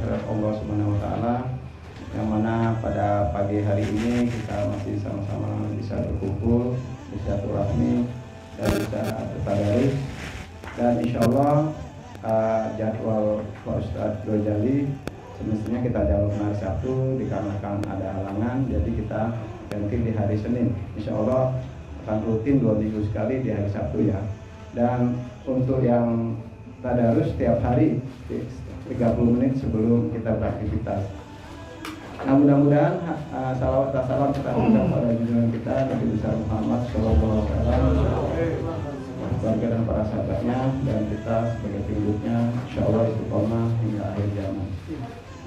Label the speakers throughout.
Speaker 1: Allah Subhanahu wa taala, yang mana pada pagi hari ini kita masih sama-sama bisa berkumpul, bisa bersilaturahmi dan bisa bertadarus. Dan insya Allah jadwal Pak Ustadz Ghazali semestinya kita jawab hari Sabtu, dikarenakan ada halangan jadi kita ganti di hari Senin. Insya Allah akan rutin 2 minggu sekali di hari Sabtu ya. Dan untuk yang tadarus setiap hari 30 menit sebelum kita beraktivitas. Nah, mudah-mudahan salawat dan salam kita berikan pada junjungan kita Nabi besar Muhammad Shallallahu Alaihi Wasallam, keluarga dan para sahabatnya, dan kita sebagai pengikutnya insya Allah istiqomah hingga akhir zaman.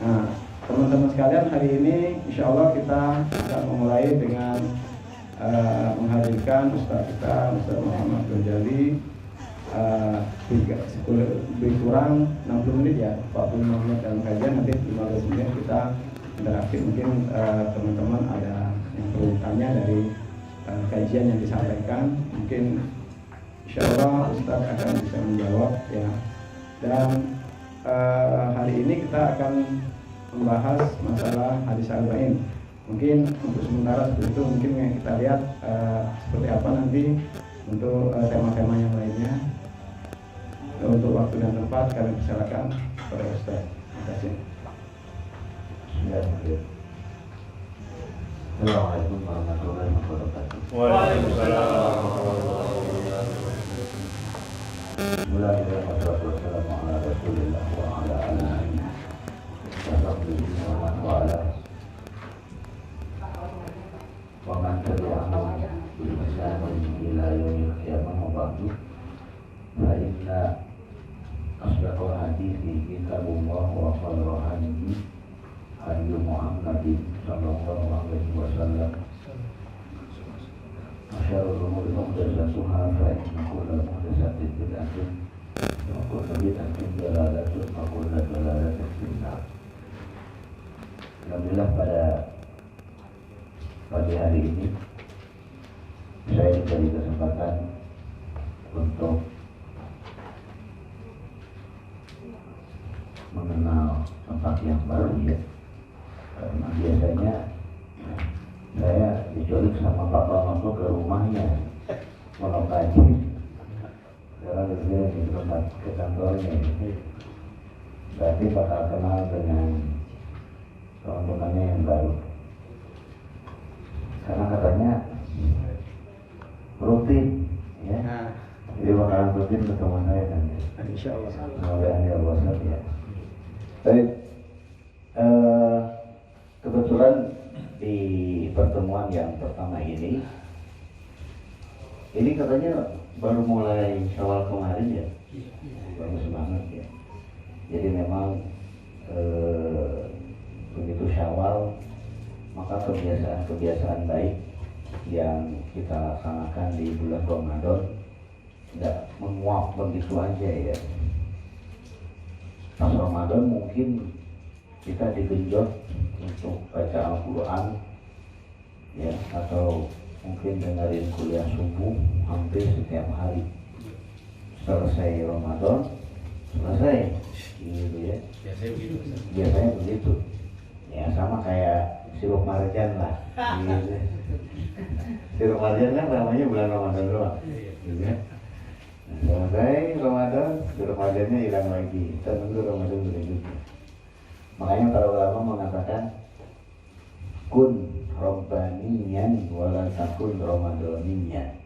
Speaker 1: Nah, teman-teman sekalian, hari ini insya Allah kita akan memulai dengan menghadirkan Ustaz kita, Ustaz Muhammad Ghazali. Lebih kurang 60 menit ya, 45 menit dalam kajian, nanti 15 menit kita interaktif. Mungkin teman-teman ada yang perlu tanya dari kajian yang disampaikan, mungkin insya Allah Ustadz akan bisa menjawab ya. Dan hari ini kita akan membahas masalah hadis arba'in. Mungkin untuk sementara seperti itu, mungkin yang kita lihat seperti apa nanti untuk tema-tema yang lainnya. Untuk waktu dan tempat kami persilakan kepada Ustaz. Terima kasih.
Speaker 2: Assalamualaikum warahmatullahi wabarakatuh.
Speaker 3: Waalaikumsalam.
Speaker 2: Bismillahirrahmanirrahim. Wassalamu ala Rasulillah wa ala alihi wa sahbihi wa ala wa man tabi'ahum bi ihsanin ila yaumil qiyamah wa ba'du. Fa inna asdaqal hadithi kitabullah wa khairul hadi hadi Muhammadin sallallahu alaihi wasallam. Asyarul umuri muhdatsatuha fa inna kulla muhdatsatin bid'atun wa kulla bid'atin dhalalatun wa kulla dhalalatin finnar. Alhamdulillah, pada pagi hari ini saya diberi kesempatan untuk mengenal tempat yang baru ya. Karena biasanya saya diculik sama Bapak masuk ke rumahnya mau kaji. Sekarang dia di tempat ke kantornya. Berarti bakal kenal dengan teman-temannya yang baru. Karena katanya rutin ya. Jadi bakalan rutin ketemu saya kan.
Speaker 1: Insya Allah.
Speaker 2: Mudah-mudahan ya Allah ya. Baik, kebetulan di pertemuan yang pertama ini katanya baru mulai Syawal kemarin ya, baru semangat ya. Jadi memang begitu Syawal, maka kebiasaan-kebiasaan baik yang kita laksanakan di bulan Ramadan tidak menguap begitu aja ya. Pas Ramadan mungkin kita digenjot untuk baca Al-Quran ya, atau mungkin dengerin kuliah subuh hampir setiap hari. Selesai Ramadan, selesai gitu ya. Biasanya begitu ya, sama kayak sirup marjan lah gitu. Sirup marjan kan namanya bulan Ramadan doang gitu ya. Selesai Ramadan, Ramadannya hilang lagi. Kita tunggu Ramadan berikutnya. Makanya para ulama mengatakan kun robbaniyan wala takun ramadaniyan.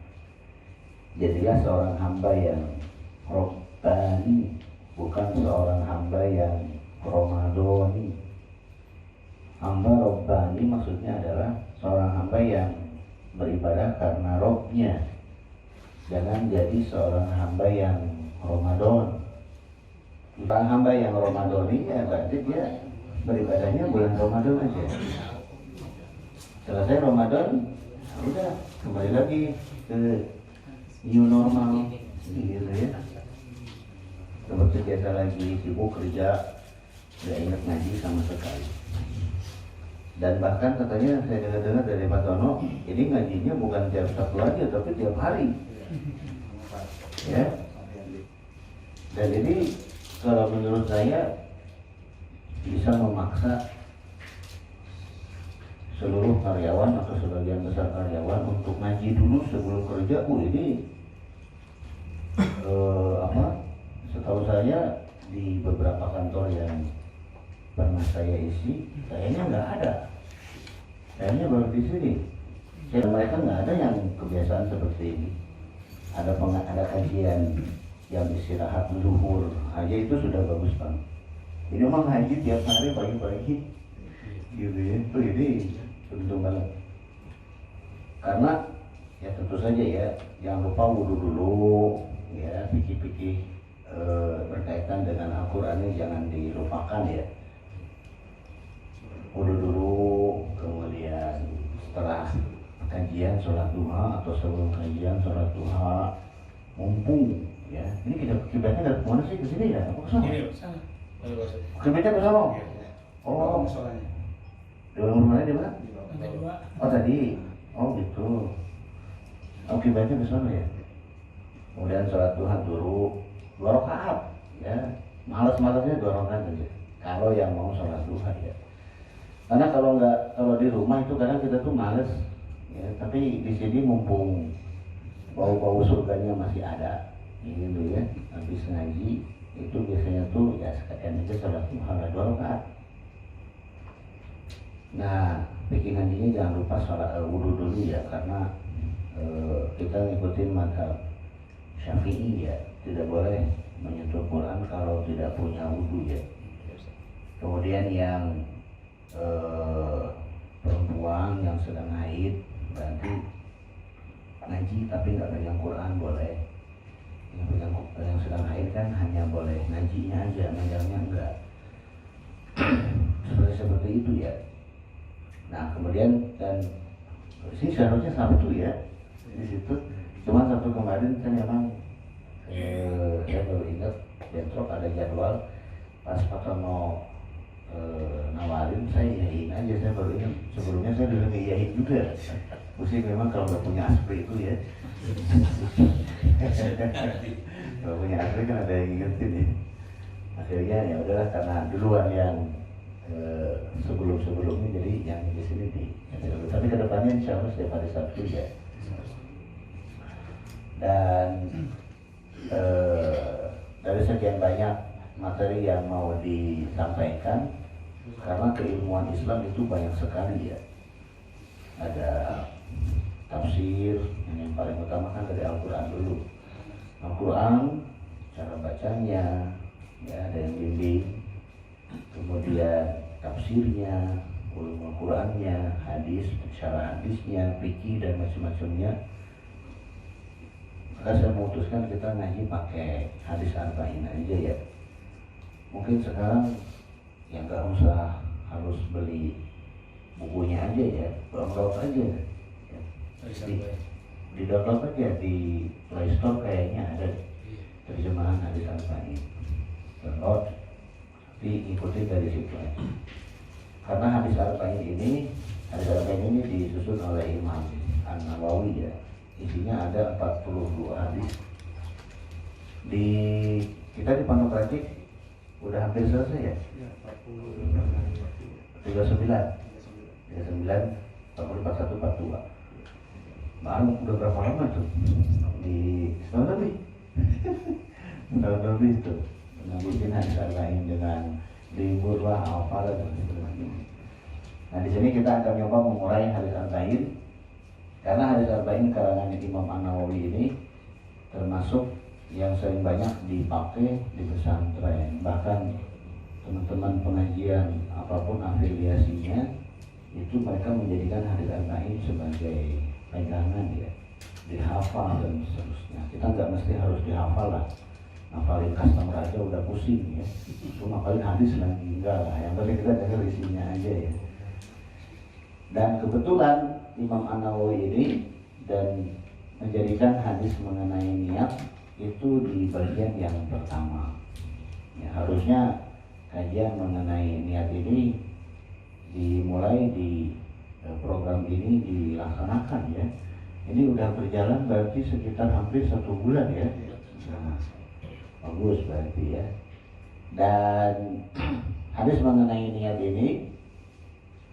Speaker 2: Jadilah seorang hamba yang robbani, bukan seorang hamba yang ramadani. Hamba robbani maksudnya adalah seorang hamba yang beribadah karena Robnya. Jangan jadi seorang hamba yang Ramadan. Bukan hamba yang Ramadani ya, berarti dia beribadahnya bulan Ramadan aja. Selesai Ramadan, udah kembali lagi ke new normal gitu ya. Seperti biasa lagi, sibuk kerja, tidak ingat ngaji sama sekali. Dan bahkan katanya saya dengar dari Pak Tono, ini ngajinya bukan tiap Sabtu aja, tapi tiap hari. Ya. Dan ini kalau menurut saya bisa memaksa seluruh karyawan atau sebagian besar karyawan untuk ngaji dulu sebelum kerja. Ini setahu saya di beberapa kantor yang pernah saya isi, kayaknya nggak ada. Kayaknya baru di sini. Mereka nggak ada yang kebiasaan seperti ini. Ada kajian yang istirahat zuhur aja itu sudah bagus banget. Ini memang ngaji tiap hari pagi-pagi, gitu ya. Itu ini untung banget. Karena ya tentu saja ya, jangan lupa wudhu dulu, ya fikih-fikih berkaitan dengan Al-Quran ini jangan dilupakan ya. Wudhu dulu, kemudian setelah kajian sholat duha atau sebelum kajian sholat duha, mumpung ya. Ini kiblatnya dari mana sih, ke sini ya? Apa ke sana?
Speaker 3: Sana.
Speaker 2: Kiblatnya ke sana? Oh,
Speaker 3: Soalnya.
Speaker 2: di mana di mana?
Speaker 3: Lantai 2.
Speaker 2: Oh tadi, oh gitu. Oh kiblatnya ke sana ya. Kemudian sholat duha dulu 2 rakaat ya. Males-malesnya 2 rakaat aja. Kalau yang mau sholat duha ya. Karena kalau di rumah itu kadang kita tuh males ya. Tapi di sini mumpung bau-bau surganya masih ada, ini dulu ya. Habis ngaji itu biasanya tuh ya sekalian aja sholat duha 2 rakaat. Nah, bikin ngajinya jangan lupa sholat wudhu dulu ya, karena kita ngikutin mazhab Syafi'i ya, tidak boleh menyentuh Quran kalau tidak punya wudhu ya. Kemudian yang perempuan yang sedang haid berarti ngaji tapi nggak pegang Quran boleh. Yang sedang haid kan hanya boleh ngajinya aja, megangnya enggak. Seperti itu ya. Nah kemudian dan sini seharusnya Sabtu ya di situ. Cuma Sabtu kemarin kan memang saya baru ingat bentrok ada jadwal pas Pak Tono nawarin, saya iyain aja. Saya baru ingat sebelumnya saya dulu ngiyain juga. Musik memang kalau nggak punya aspri itu ya. Kalau punya aspri kan ada yang ingetin ya. Akhirnya ya udahlah, karena duluan yang sebelumnya jadi yang di sini di. Tapi kedepannya insya Allah setiap hari Sabtu ya. Dan dari sekian banyak materi yang mau disampaikan, karena keilmuan Islam itu banyak sekali ya. Ada tafsir, yang paling utama kan dari Al-Quran dulu. Al-Quran, cara bacanya, ya ada yang bimbing. Kemudian tafsirnya, ulum Al-Qurannya, hadis, cara hadisnya, fikih dan macam-macamnya. Maka saya memutuskan kita ngaji pakai hadis arba'in aja ya. Mungkin sekarang ya nggak usah harus beli bukunya aja ya, download aja ya. Di download aja di Play Store, kayaknya ada terjemahan hadis arba'in. Download, diikuti dari situ aja. Karena hadis arba'in ini disusun oleh Imam An-Nawawi ya. Isinya ada 42 hadis. Kita di Pondok Rajik udah hampir selesai ya? 39, 40, 41, 42. Baru udah berapa lama tuh? Di setahun lebih. Setahun lebih tuh. Ngabisin hadis arba'in dengan libur lah, hafal dan sebagainya. Nah di sini kita akan coba mengurai hadis arba'in, karena hadis arba'in karangan Imam An-Nawawi ini termasuk yang sering banyak dipakai di pesantren. Bahkan teman-teman pengajian apapun afiliasinya itu mereka menjadikan hadis arba'in sebagai pegangan ya, dihafal dan seterusnya. Kita nggak mesti harus dihafal lah, ngapalin customer aja udah pusing ya. Itu ngapalin hadis lagi enggak lah, yang penting kita dengar isinya aja ya. Dan kebetulan Imam An-Nawawi ini dan menjadikan hadis mengenai niat itu di bagian yang pertama ya. Harusnya kajian mengenai niat ini dimulai di program ini dilaksanakan ya. Ini udah berjalan berarti sekitar hampir 1 bulan ya. Nah, bagus berarti ya. Dan Hadis mengenai niat ini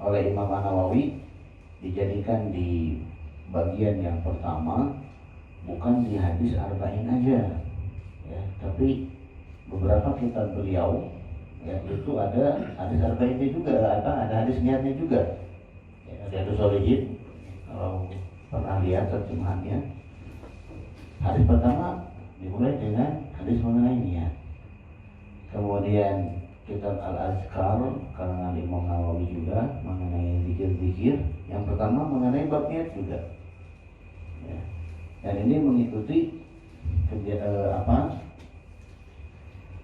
Speaker 2: oleh Imam An-Nawawi dijadikan di bagian yang pertama, bukan di hadis arba'in aja, ya, tapi beberapa kitab beliau, ya, itu ada hadis arba'innya juga, ada hadis niatnya juga, ya, ada Sholihin. Kalau pernah lihat terjemahannya, hadis pertama dimulai dengan hadis mengenai niat. Kemudian kitab Al-Azkar karangan Imam Nawawi juga mengenai zikir-zikir. Yang pertama mengenai bab niat juga, ya. Dan ini mengikuti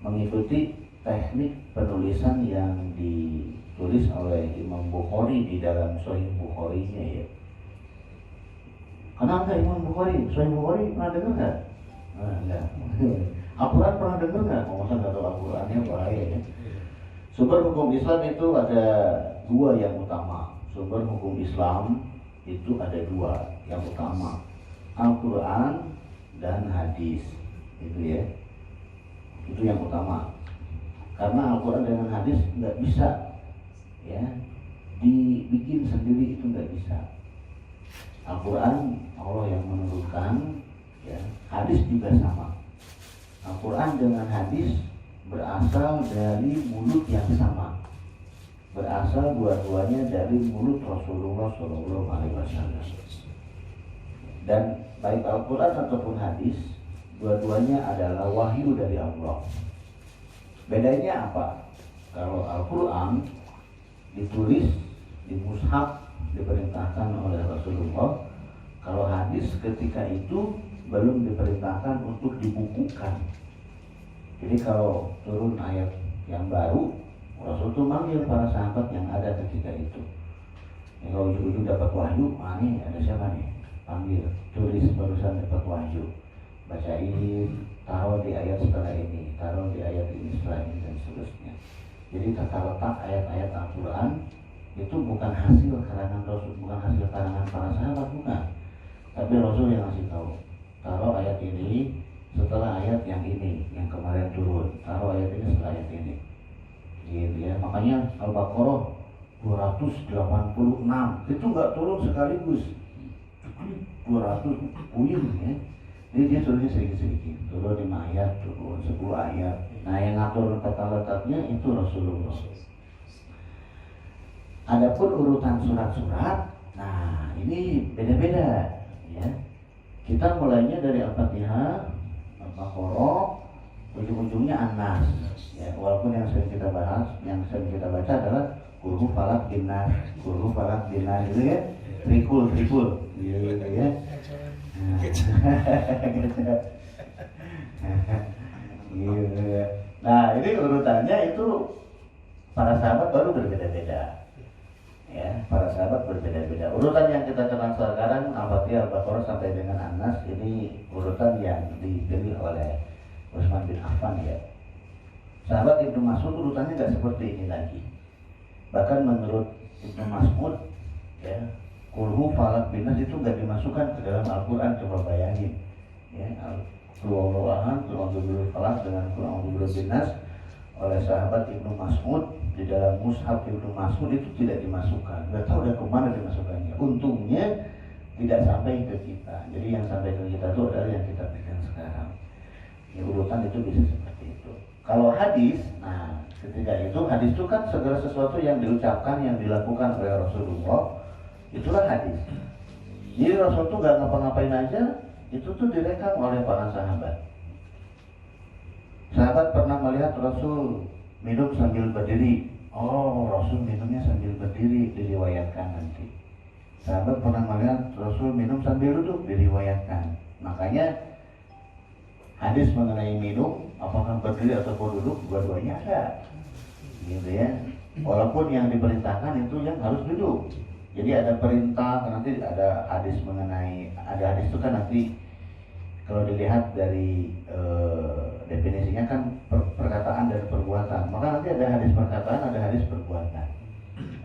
Speaker 2: mengikuti teknik penulisan yang ditulis oleh Imam Bukhari di dalam Sahih Bukhari-nya, ya. Kenapa Imam Bukhari? Sahih Bukhari pernah dengar nggak? Enggak. Al-Quran pernah dengar nggak? Masa nggak tahu Al-Qurannya bahaya, ya. Sumber hukum Islam itu ada dua yang utama. Sumber hukum Islam itu ada dua yang utama, Al-Quran dan hadis. Itu, ya, itu yang utama. Karena Al-Quran dengan hadis nggak bisa, ya, dibikin sendiri, itu nggak bisa. Al-Quran Allah yang menurunkan, ya, hadis juga sama. Al-Quran dengan hadis berasal dari mulut yang sama, berasal dua-duanya dari mulut Rasulullah SAW. Dan baik Al-Quran ataupun hadis, dua-duanya adalah wahyu dari Allah. Bedanya apa? Kalau Al-Quran ditulis di mushaf, diperintahkan oleh Rasulullah. Kalau hadis ketika itu belum diperintahkan untuk dibukukan. Jadi kalau turun ayat yang baru, Rasul itu manggil para sahabat yang ada ketika itu. Ya, kalau ujung-ujung dapat wahyu, ini ada siapa nih? Panggil, tulis barusan dapat wahyu, bacain, taruh di ayat setelah ini, taruh di ayat ini setelah ini, dan seterusnya. Jadi tata letak ayat-ayat Al-Quran itu bukan hasil karangan Rasul, bukan hasil karangan para sahabat, bukan. Tapi Rasul yang ngasih tahu, taruh ayat ini setelah ayat yang ini, yang kemarin turun, taruh ayat ini setelah ayat ini, gitu, ya. Makanya Al-Baqarah 286 itu nggak turun sekaligus, 200 puyeng, ya. Jadi dia turunnya sedikit-sedikit, turun 5 ayat, turun 10 ayat. Nah, yang ngatur tata letaknya itu Rasulullah. Adapun urutan surat-surat, nah ini beda-beda, ya. Kita mulainya dari Al-Fatihah, Al-Baqarah, ujung-ujungnya An-Nas, ya. Walaupun yang sering kita bahas, yang sering kita baca adalah Qul Falaq bin Nas, Qul Falaq bin Nas, gitu, ya. Trikul, gitu, ya. Nah, ini urutannya itu para sahabat baru berbeda-beda, ya. Para sahabat berbeda-beda. Urutan yang kita kenal sekarang Al-Fatihah, Al-Baqarah sampai dengan An-Nas, ini urutan yang dipilih oleh Utsman bin Affan, ya. Sahabat Ibnu Mas'ud urutannya nggak seperti ini lagi. Bahkan menurut Ibnu Mas'ud, ya, Qul Falaq bin Nas itu nggak dimasukkan ke dalam Al-Quran. Coba bayangin, ya, Qul Huwallahu Ahad, Qul A'udzu Birabbil Falaq dengan Qul A'udzu Birabbin Nas oleh sahabat Ibnu Mas'ud di dalam mushaf Ibnu Mas'ud itu tidak dimasukkan. Nggak tahu dari kemana dimasukkannya. Untungnya tidak sampai ke kita. Jadi yang sampai ke kita itu adalah yang kita pegang sekarang. Ya, urutan itu bisa seperti itu. Kalau hadis, nah ketika itu hadis itu kan segala sesuatu yang diucapkan, yang dilakukan oleh Rasulullah, itulah hadis. Jadi Rasul itu gak ngapa-ngapain aja, itu tuh direkam oleh para sahabat. Sahabat pernah melihat Rasul minum sambil berdiri. Oh, Rasul minumnya sambil berdiri, diriwayatkan nanti. Sahabat pernah melihat Rasul minum sambil duduk, diriwayatkan. Makanya hadis mengenai minum, apakah berdiri ataupun duduk, dua-duanya ada, gitu, ya. Walaupun yang diperintahkan itu yang harus duduk. Jadi ada perintah, nanti ada hadis mengenai, ada hadis itu kan nanti kalau dilihat dari definisinya kan perkataan dan perbuatan. Maka nanti ada hadis perkataan, ada hadis perbuatan.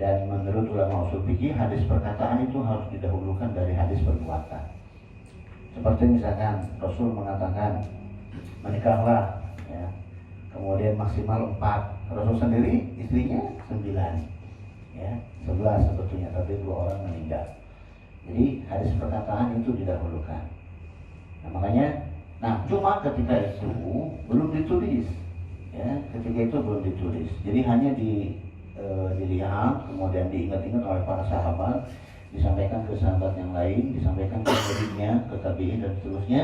Speaker 2: Dan menurut ulama usul fikih, hadis perkataan itu harus didahulukan dari hadis perbuatan. Seperti misalkan Rasul mengatakan menikahlah, ya, kemudian maksimal 4. Rasul sendiri istrinya 9, ya 11 sebetulnya, tapi 2 orang meninggal. Jadi hadis perkataan itu didahulukan. Nah makanya, cuma ketika itu belum ditulis, ya ketika itu belum ditulis. Jadi hanya dilihat, kemudian diingat-ingat oleh para sahabat, disampaikan ke sahabat yang lain, disampaikan ke muridnya, ke tabi'in dan seterusnya,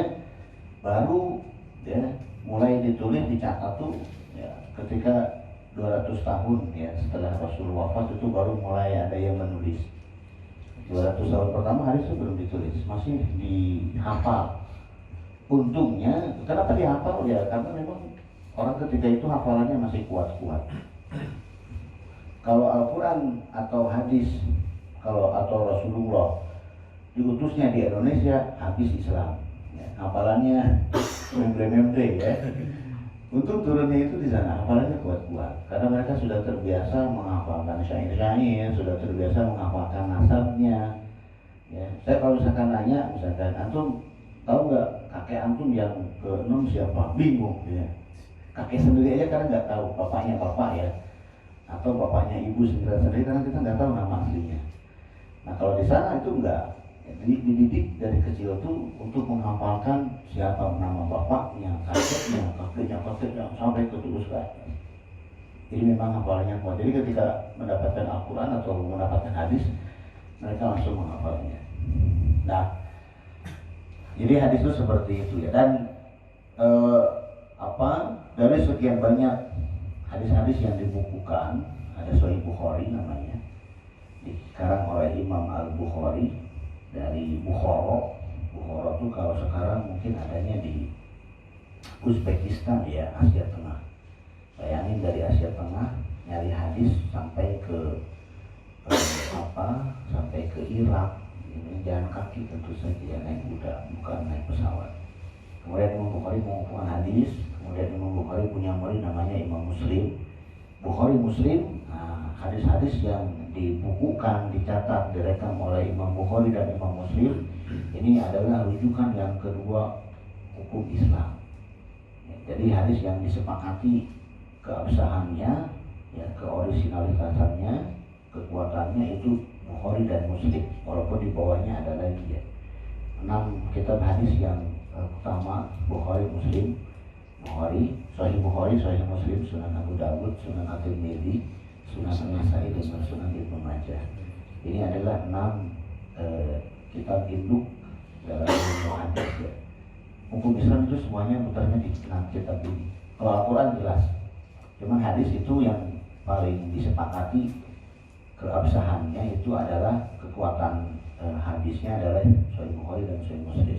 Speaker 2: baru ya mulai ditulis, dicatat tuh ya ketika 200 tahun ya setelah Rasul wafat itu baru mulai ada yang menulis. 200 tahun pertama hadis itu belum ditulis, masih dihafal. Untungnya, kenapa dihafal ya? Karena memang orang ketika itu hafalannya masih kuat-kuat. Kalau Al-Quran atau hadis, atau Rasulullah diutusnya di Indonesia, habis Islam. Ya, hafalannya membre ya. Untuk turunnya itu di sana, hafalannya kuat-kuat. Karena mereka sudah terbiasa menghafalkan syair-syair, sudah terbiasa menghafalkan nasabnya. Ya, saya kalau misalkan nanya, misalkan antum tahu nggak kakek antum yang ke-6 siapa? Bingung ya. Kakek sendiri aja karena nggak tahu, bapaknya bapak ya, atau bapaknya ibu sendiri karena kita nggak tahu nama aslinya. Nah kalau di sana itu enggak, dididik dari kecil tuh untuk menghafalkan siapa nama bapaknya, kakeknya, sampai ketulus ke atas. Jadi memang hafalannya kuat. Jadi ketika mendapatkan Al-Quran atau mendapatkan hadis, mereka langsung menghafalnya. Nah, jadi hadis itu seperti itu ya. Dan dari sekian banyak hadis-hadis yang dibukukan, ada Sahih Bukhari namanya, dikarang oleh Imam Al-Bukhari dari Bukhara. Bukhara itu kalau sekarang mungkin adanya di Uzbekistan ya, Asia Tengah. Bayangin dari Asia Tengah nyari hadis sampai ke sampai ke Irak. Ini jalan kaki tentu saja ya, naik kuda, bukan naik pesawat. Kemudian Imam Bukhari mengumpulkan hadis. Kemudian Imam Bukhari punya murid namanya Imam Muslim. Bukhari Muslim, hadis-hadis yang dibukukan, dicatat, direkam oleh Imam Bukhari dan Imam Muslim, ini adalah rujukan yang kedua hukum Islam. Ya, jadi hadis yang disepakati keabsahannya, ya, keorisinalitasannya, kekuatannya itu Bukhari dan Muslim, walaupun di bawahnya ada lagi ya 6 kitab hadis yang pertama Bukhari, Muslim, Bukhari, Sahih Bukhari, Sahih Muslim, Sunan Abu Dawud, Sunan At-Tirmidzi, Sunan An-Nasai dan Sunan Ibnu Majah. Ini adalah 6 kitab induk dalam ilmu hadis ya. Hukum Islam itu semuanya putarnya di 6 kitab ini. Kalau Al-Quran jelas, cuman hadis itu yang paling disepakati keabsahannya itu adalah kekuatan hadisnya adalah Sahih Bukhari dan Sahih Muslim.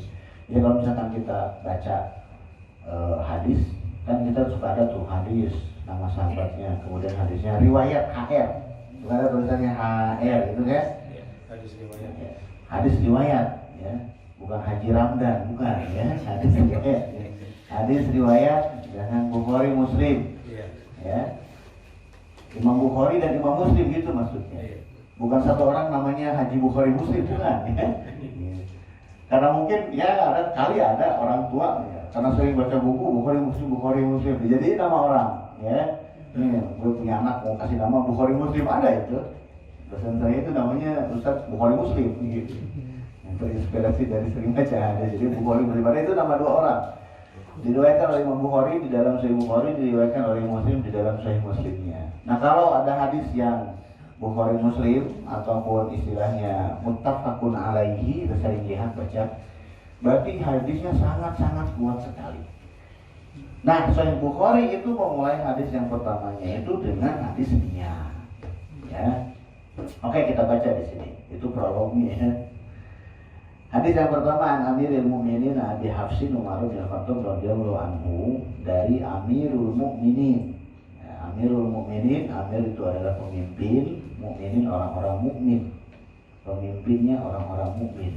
Speaker 2: Jadi kalau misalkan kita baca hadis, kan kita suka ada tuh hadis nama sahabatnya, kemudian hadisnya riwayat HR, suka ada tulisannya HR itu kan? Hadis riwayat. Ya. Hadis riwayat, ya, bukan Haji Ramdan, bukan ya, hadis riwayat. Ya. Hadis riwayat jangan Bukhari Muslim, ya. Imam Bukhari dan Imam Muslim gitu maksudnya. Bukan satu orang namanya Haji Bukhari Muslim, bukan ya. Karena mungkin ya ada orang tua ya, karena sering baca buku Bukhari Muslim, jadi nama orang ya. Nih, gue punya anak mau kasih nama Bukhari Muslim, ada itu. Dosen saya itu namanya Ustaz Bukhari Muslim gitu. Yang terinspirasi dari sering baca ada, jadi Bukhari Muslim, ada itu nama 2 orang. Diriwayatkan oleh Imam Bukhari di dalam Sahih Bukhari, diriwayatkan oleh Muslim di dalam Sahih Muslimnya. Nah kalau ada hadis yang Bukhari Muslim ataupun istilahnya muttafaqun alaihi, saya lihat baca, berarti hadisnya sangat-sangat kuat sekali. Nah Sahih Bukhari itu memulai hadis yang pertamanya itu dengan hadis niat, ya. Oke, kita baca di sini. Itu prolognya ya. Hadis yang pertama an Amirul Mukminin Abi Hafsin Umar bin Khattab radhiyallahu anhu, dari Amirul Mukminin. Ya, Amirul Mukminin, Amir itu adalah pemimpin, mukminin orang-orang mukmin. Pemimpinnya orang-orang mukmin.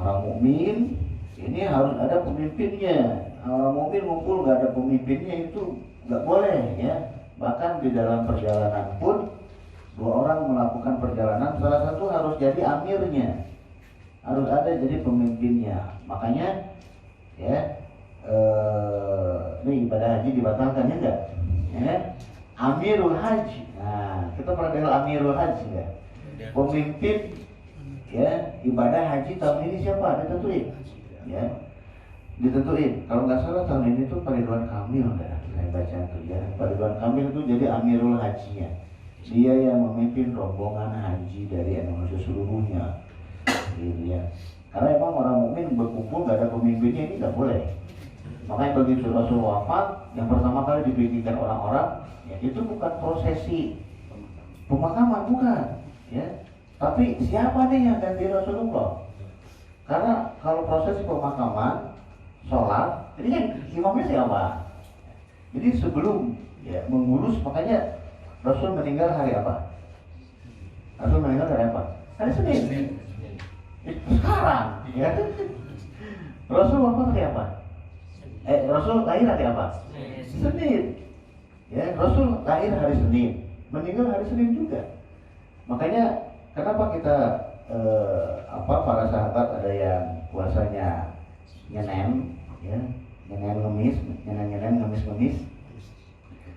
Speaker 2: Orang mukmin ini harus ada pemimpinnya. Orang mukmin ngumpul nggak ada pemimpinnya itu nggak boleh ya. Bahkan di dalam perjalanan pun 2 orang melakukan perjalanan, salah satu harus jadi amirnya. Harus ada jadi pemimpinnya. Makanya ya ini ibadah haji dibatalkan ya enggak? ya. Amirul Haji. Nah, kita pernah dengar Amirul Haji ya. Pemimpin ya ibadah haji tahun ini siapa? Ditentuin. Ya. Ditentuin. Kalau nggak salah tahun ini tuh Pak Ridwan Kamil dah. Saya baca tuh ya. Pak Ridwan Kamil itu jadi Amirul Hajinya. Dia yang memimpin rombongan haji dari Indonesia seluruhnya. Gitu ya. Karena emang orang mukmin berkumpul nggak ada pemimpinnya ini nggak boleh. Makanya begitu Rasul wafat, yang pertama kali dibikinkan orang-orang, ya itu bukan prosesi pemakaman, bukan, ya. Tapi siapa nih yang ganti Rasulullah? Karena kalau prosesi pemakaman, sholat, ini kan imamnya siapa? Jadi sebelum ya mengurus, makanya Rasul meninggal hari apa? Rasul meninggal hari apa? Hari Senin. Sekarang, ya. Rasul wafat hari apa? Rasul lahir hari apa? Senin. Ya, Rasul lahir hari Senin, meninggal hari Senin juga. Makanya kenapa kita para sahabat ada yang puasanya nyenen, ya, nyenen ngemis.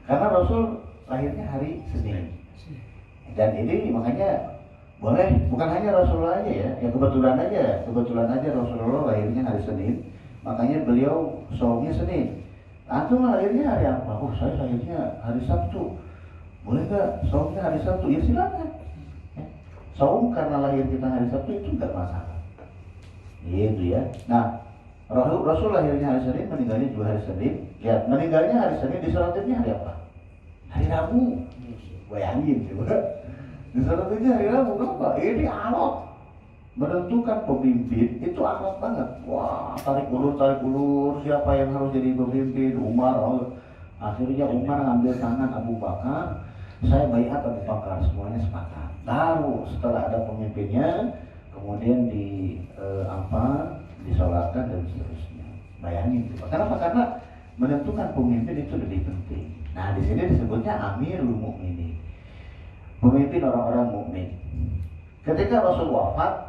Speaker 2: Karena Rasul lahirnya hari Senin. Dan ini makanya boleh, bukan hanya Rasulullah aja ya, kebetulan aja Rasulullah lahirnya hari Senin. Makanya beliau saumnya Senin. Antum lahirnya hari apa? Oh, saya lahirnya hari Sabtu. Boleh nggak saumnya hari Sabtu? Ya silakan. Saum karena lahir kita hari Sabtu itu nggak masalah. Gitu ya. Nah, Rasul lahirnya hari Senin, meninggalnya juga hari Senin. Ya, meninggalnya hari Senin, disolatnya hari apa? Hari Rabu. Bayangin coba. Disolatnya hari Rabu, kenapa? Ini alot. Menentukan pemimpin itu amat banget. Wah, tarik ulur, siapa yang harus jadi pemimpin? Umar. Akhirnya Umar ngambil tangan Abu Bakar, saya baiat Abu Bakar, semuanya sepakat. Baru setelah ada pemimpinnya, kemudian disolatkan dan seterusnya. Bayangin, kenapa? Karena menentukan pemimpin itu lebih penting. Nah, di sini disebutnya Amirul Mukminin, pemimpin orang-orang mukmin. Ketika Rasul wafat,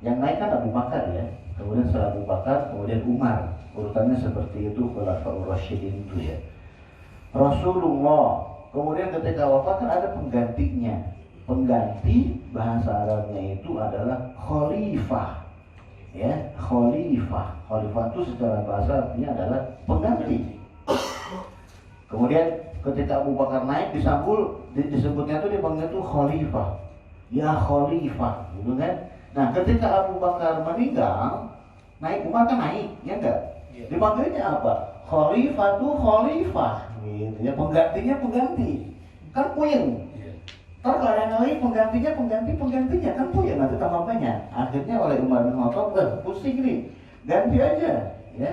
Speaker 2: yang naik kan Abu Bakar ya, kemudian setelah Abu Bakar, kemudian Umar, urutannya seperti itu, Khulafaur Rasyidin itu ya. Rasulullah, kemudian ketika wafat kan ada penggantinya. Pengganti bahasa Arabnya itu adalah khalifah, ya, khalifah. Khalifah itu secara bahasa artinya adalah pengganti. Kemudian ketika Abu Bakar naik disebutnya itu dipanggil itu khalifah, ya khalifah, gitu kan? Nah, ketika Abu Bakar meninggal, naik Umar kan naik, ya enggak? Dipanggilnya apa? Khalifah tuh khalifah, gitu ya. Penggantinya pengganti, kan puyeng. Ntar kalau ada yang lain penggantinya kan puyeng nanti tambah banyak. Akhirnya oleh Umar bin Khattab, pusing nih, ganti aja, ya.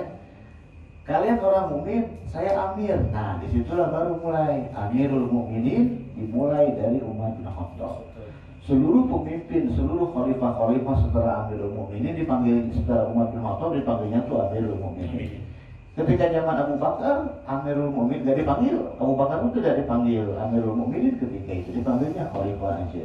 Speaker 2: Kalian orang mukmin, saya amir. Nah, disitulah baru mulai Amirul Mukminin, dimulai dari Umar bin Khattab. Seluruh pemimpin, seluruh khalifah setelah Amirul Mukminin dipanggil, setelah Umar bin Khattab dipanggilnya tuh Amirul Mukminin. Ketika zaman Abu Bakar, Amirul Mukminin gak dipanggil, Abu Bakar itu tidak dipanggil Amirul Mukminin ketika itu, dipanggilnya khalifah aja.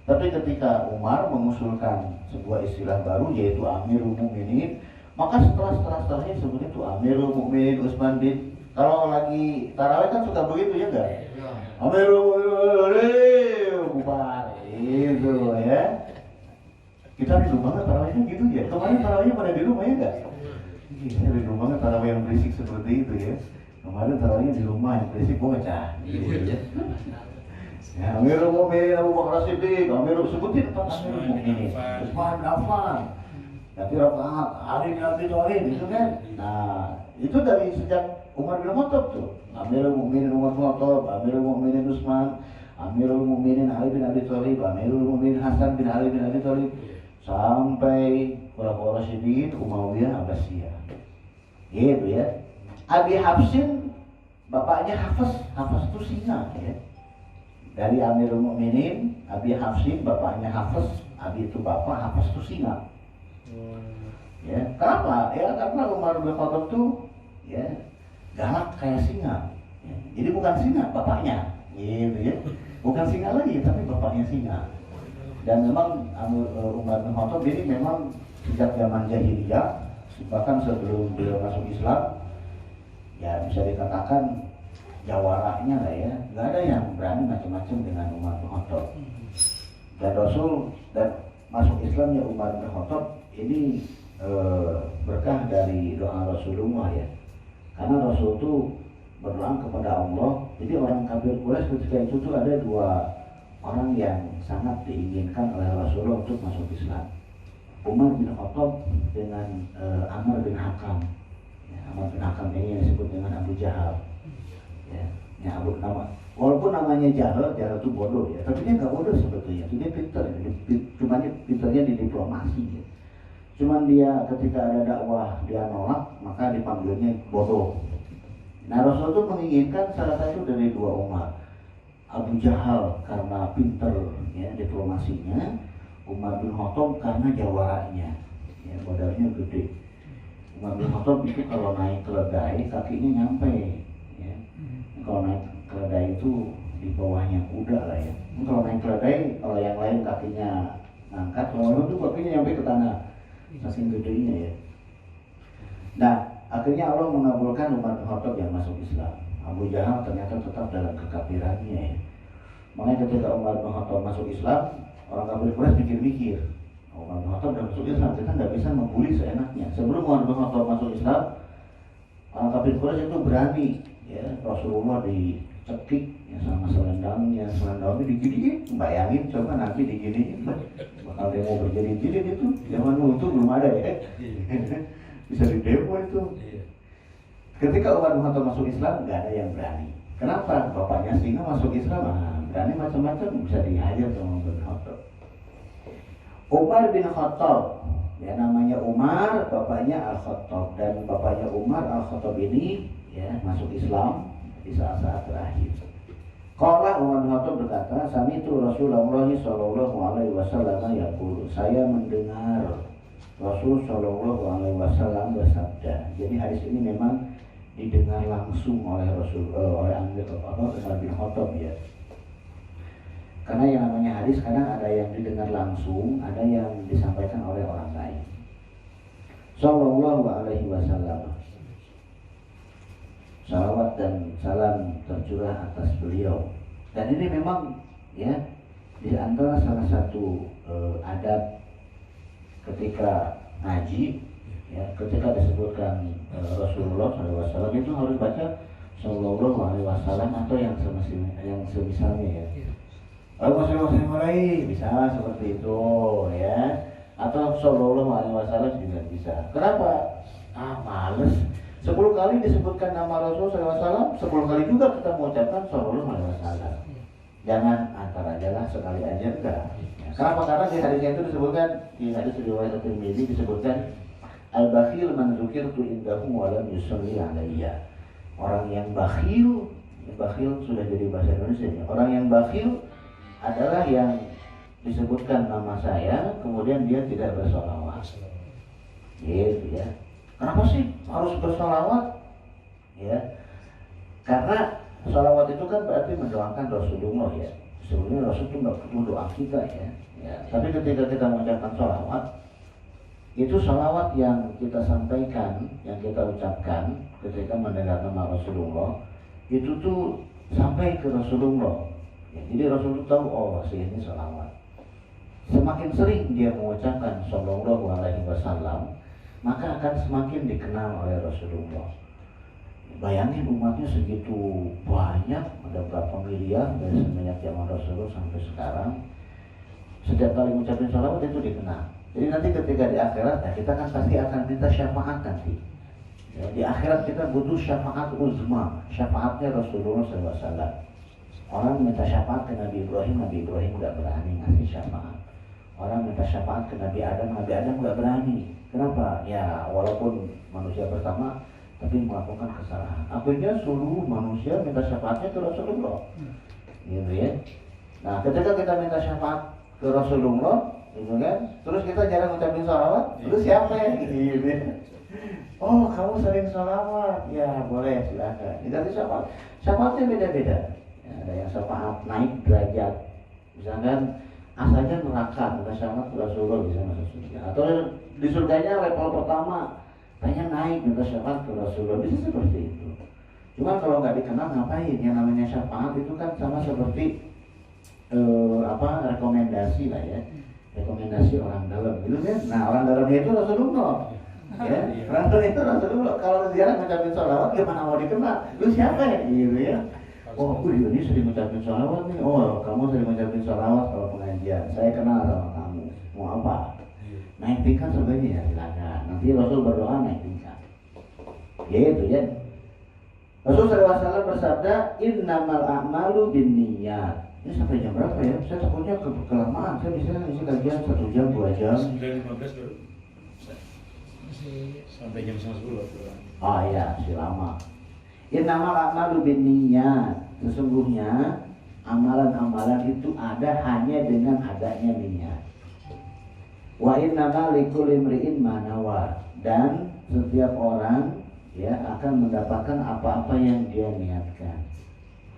Speaker 2: Tapi ketika Umar mengusulkan sebuah istilah baru yaitu Amirul Mukminin, maka setelahnya sebutnya itu Amirul Mukminin Utsman bin. Kalau lagi tarawih kan suka begitu ya enggak? Amirul Mukminin bubar. Itu ya. Kita rindu banget tarawihnya gitu ya. Kemarin tarawihnya pada di rumah ya enggak? Saya rindu banget tarawih yang berisik seperti itu ya. Kemarin tarawihnya di rumah yang berisik bocah. Ya, Amirul Mukminin Abu Bakar Siddiq, Amirul sebutin apa Amirul Mukminin. Utsman bin Affan. Tapi rakaat Ali bin Abi Thalib itu kan. Nah, itu dari sejak Umar bin Khattab tuh. Amirul Mukminin Umar bin Khattab, Amirul Mukminin Utsman, Amirul Mukminin Ali bin Abi Thalib, Amirul Mukminin Hasan bin Ali bin Abi Thalib, sampai Khulafaur Rasyidin Umayyah Abbasiyah. Gitu ya. Abi Hafsin bapaknya Hafs itu singa ya. Dari Amirul Mukminin, Abi Hafsin bapaknya Hafs, Abi itu bapak, Hafs itu singa. Ya, kenapa? Ya karena Umar bin Khattab tuh ya galak kayak singa. Ya, jadi bukan singa, bapaknya. Gitu ya. Bukan singa lagi, tapi bapaknya singa. Dan memang Umar bin Khattab ini memang sejak zaman jahiliyah, bahkan sebelum beliau masuk Islam, ya bisa dikatakan jawaranya lah ya, nggak ada yang berani macam-macam dengan Umar bin Khattab. Dan Rasul dan masuk Islamnya Umar bin Khattab ini berkah dari doa Rasulullah ya. Karena Rasul itu berdoa kepada Allah. Jadi orang kafir Quraisy ketika itu tuh ada dua orang yang sangat diinginkan oleh Rasulullah untuk masuk Islam. Umar bin Khattab dengan Amr bin Hakam. Ya, Amr bin Hakam ini yang disebut dengan Abu Jahal. Ya Abu nama. Walaupun namanya Jahal itu bodoh ya, tapi dia nggak bodoh sebetulnya. Dia pintar, cuma pintarnya di diplomasi ya. Cuman dia ketika ada dakwah dia nolak, maka dipanggilnya bodoh. Nah Rasul itu menginginkan salah satu dari dua Umar, Abu Jahal karena pinter ya diplomasinya, Umar bin Khattab karena jawaranya, ya modalnya gede. Umar bin Khattab itu kalau naik keledai kakinya nyampe, ya. Kalau naik keledai itu di bawahnya kuda lah ya. Kalau naik keledai, kalau yang lain kakinya ngangkat, kalau itu kakinya nyampe ke tanah. Saking gedenya ya. Nah, akhirnya Allah mengabulkan Umar bin Khattab yang masuk Islam. Abu Jahal ternyata tetap dalam kekafirannya ya. Makanya ketika Umar bin Khattab masuk Islam, orang kafir Quraisy mikir-mikir, Umar bin Khattab udah masuk Islam, kita nggak bisa membuli seenaknya. Sebelum Umar bin Khattab masuk Islam, orang kafir Quraisy itu berani ya, Rasulullah dicekik ya, sama selendangnya diginiin. Bayangin coba nanti diginiin, bakal demo berjilid-jilid itu. Zaman dulu itu belum ada ya. Bisa didemo itu. Ketika Umar bin Khattab masuk Islam, nggak ada yang berani. Kenapa? Bapaknya singa masuk Islam, berani macam-macam, bisa dihajar sama Umar bin Khattab. Umar bin Khattab, ya namanya Umar, bapaknya Al-Khattab, dan bapaknya Umar Al-Khattab ini ya masuk Islam di saat-saat terakhir. Qala Umar bin Khattab berkata, sami'tu Rasulullah sallallahu alaihi wasallam yaqulu, saya mendengar Rasul sallallahu alaihi wasallam bersabda. Jadi hadis ini memang didengar langsung oleh Rasul oleh Umar bin Khattab ya. Karena yang namanya hadis kadang ada yang didengar langsung, ada yang disampaikan oleh orang lain. Sallallahu alaihi wasallam. Salawat dan salam tercurah atas beliau. Dan ini memang ya di antara salah satu adab ketika ngaji ya, ketika disebutkan Rasulullah SAW itu harus baca Sallallahu Alaihi Wasallam atau yang semisalnya ya. Allahumma bisa seperti itu ya, atau Sallallahu Alaihi Wasallam juga bisa. Kenapa? Males. 10 kali disebutkan nama Rasul SAW, 10 kali juga kita mengucapkan Sallallahu Alaihi Wasallam. Jangan antara jalan sekali aja enggak. Kenapa? Karena di hadisnya itu disebutkan, di hadis riwayat Tirmidzi disebutkan al-bakhil man dzukirtu indahu wa lam yusalli alayya. Orang yang bakhil sudah jadi bahasa Indonesia. Orang yang bakhil adalah yang disebutkan nama saya, kemudian dia tidak bersolawat. Gitu ya. Kenapa sih harus bersolawat? Ya, karena solawat itu kan berarti mendoakan Rasulullah ya. Sebenarnya Rasul itu nggak perlu doa kita ya. Tapi ketika kita mengucapkan solawat, itu solawat yang kita sampaikan, yang kita ucapkan ketika mendengar nama Rasulullah, itu tuh sampai ke Rasulullah. Ya, jadi Rasul itu tahu, oh ini solawat. Semakin sering dia mengucapkan Sallallahu Alaihi Wasallam, maka akan semakin dikenal oleh Rasulullah. Bayangin umatnya segitu banyak, ada berapa miliar dari semenjak zaman Rasulullah sampai sekarang. Setiap kali mengucapkan salawat itu dikenal. Jadi nanti ketika di akhirat, nah kita kan pasti akan minta syafaat nanti. Ya, di akhirat kita butuh syafaat uzma, syafaatnya Rasulullah SAW. Orang minta syafaat ke Nabi Ibrahim nggak berani ngasih syafaat. Orang minta syafaat ke Nabi Adam nggak berani. Kenapa? Ya walaupun manusia pertama, tapi melakukan kesalahan. Akhirnya seluruh manusia minta syafaatnya ke Rasulullah. Gitu ya. Nah ketika kita minta syafaat ke Rasulullah, gitu kan, terus kita jarang ngucapin sholawat, terus siapa ya? Gitu ya. Oh kamu sering sholawat, ya boleh silakan. Dikasih syafaat. Syafaatnya beda-beda. Ya, ada yang syafaat naik derajat. Misalkan asalnya neraka, minta syafaat ke Rasulullah bisa masuk surga. Atau di surganya level pertama, banyak naik minta syafaat ke Rasulullah, bisa seperti itu. Cuma kalau nggak dikenal ngapain? Yang namanya syafaat itu kan sama seperti rekomendasi lah ya, rekomendasi orang dalam gitu kan. Nah orang dalamnya itu Rasulullah. Ya, orang dalam itu Rasulullah. Kalau ziarah ngucapin sholawat gimana mau dikenal? Lu siapa ya? Gitu ya. Oh, aku ini sering ngucapin sholawat nih. Oh, kamu sering ngucapin sholawat kalau pengajian. Saya kenal sama kamu. Mau apa? Naik tingkat surganya ya silakan. Nanti Rasul berdoa naik tingkat. Ya itu ya. Rasul SAW bersabda, innamal a'malu binniyat. Ini sampai jam berapa ya? Saya takutnya kelamaan. Saya bisa isi kajian 1 jam, 2 jam.
Speaker 3: 9.15 baru. Sampai jam 10.
Speaker 2: Oh iya, masih lama. Innamal a'malu binniyat. Sesungguhnya amalan-amalan itu ada hanya dengan adanya niat. Wa innamal likulli imri'in ma nawa. Dan setiap orang ya akan mendapatkan apa-apa yang dia niatkan.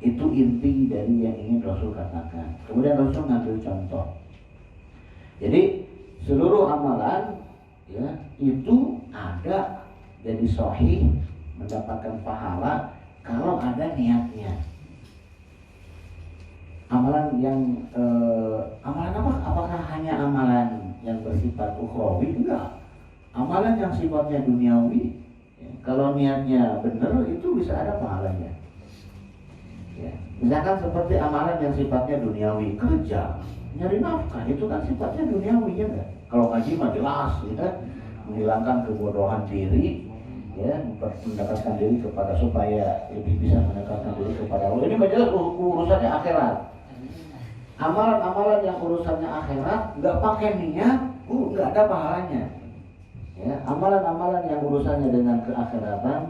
Speaker 2: Itu inti dari yang ingin Rasul katakan. Kemudian Rasul ngambil contoh. Jadi seluruh amalan ya itu ada jadi sahih, mendapatkan pahala kalau ada niatnya. Amalan yang amalan apa? Apakah hanya amalan yang bersifat ukhrawi? Enggak. Amalan yang sifatnya duniawi, ya, kalau niatnya benar itu bisa ada pahalanya. Ya, misalkan seperti amalan yang sifatnya duniawi, kerja, nyari nafkah, itu kan sifatnya duniawi ya enggak? Kalau ngaji mah jelas ya, menghilangkan kebodohan diri, ya, mendekatkan diri kepada supaya lebih bisa mendekatkan diri kepada Allah. Ini jelas urusannya akhirat. Amalan-amalan yang urusannya akhirat nggak pakai niat, nggak ada pahalanya. Ya, amalan-amalan yang urusannya dengan keakhiratan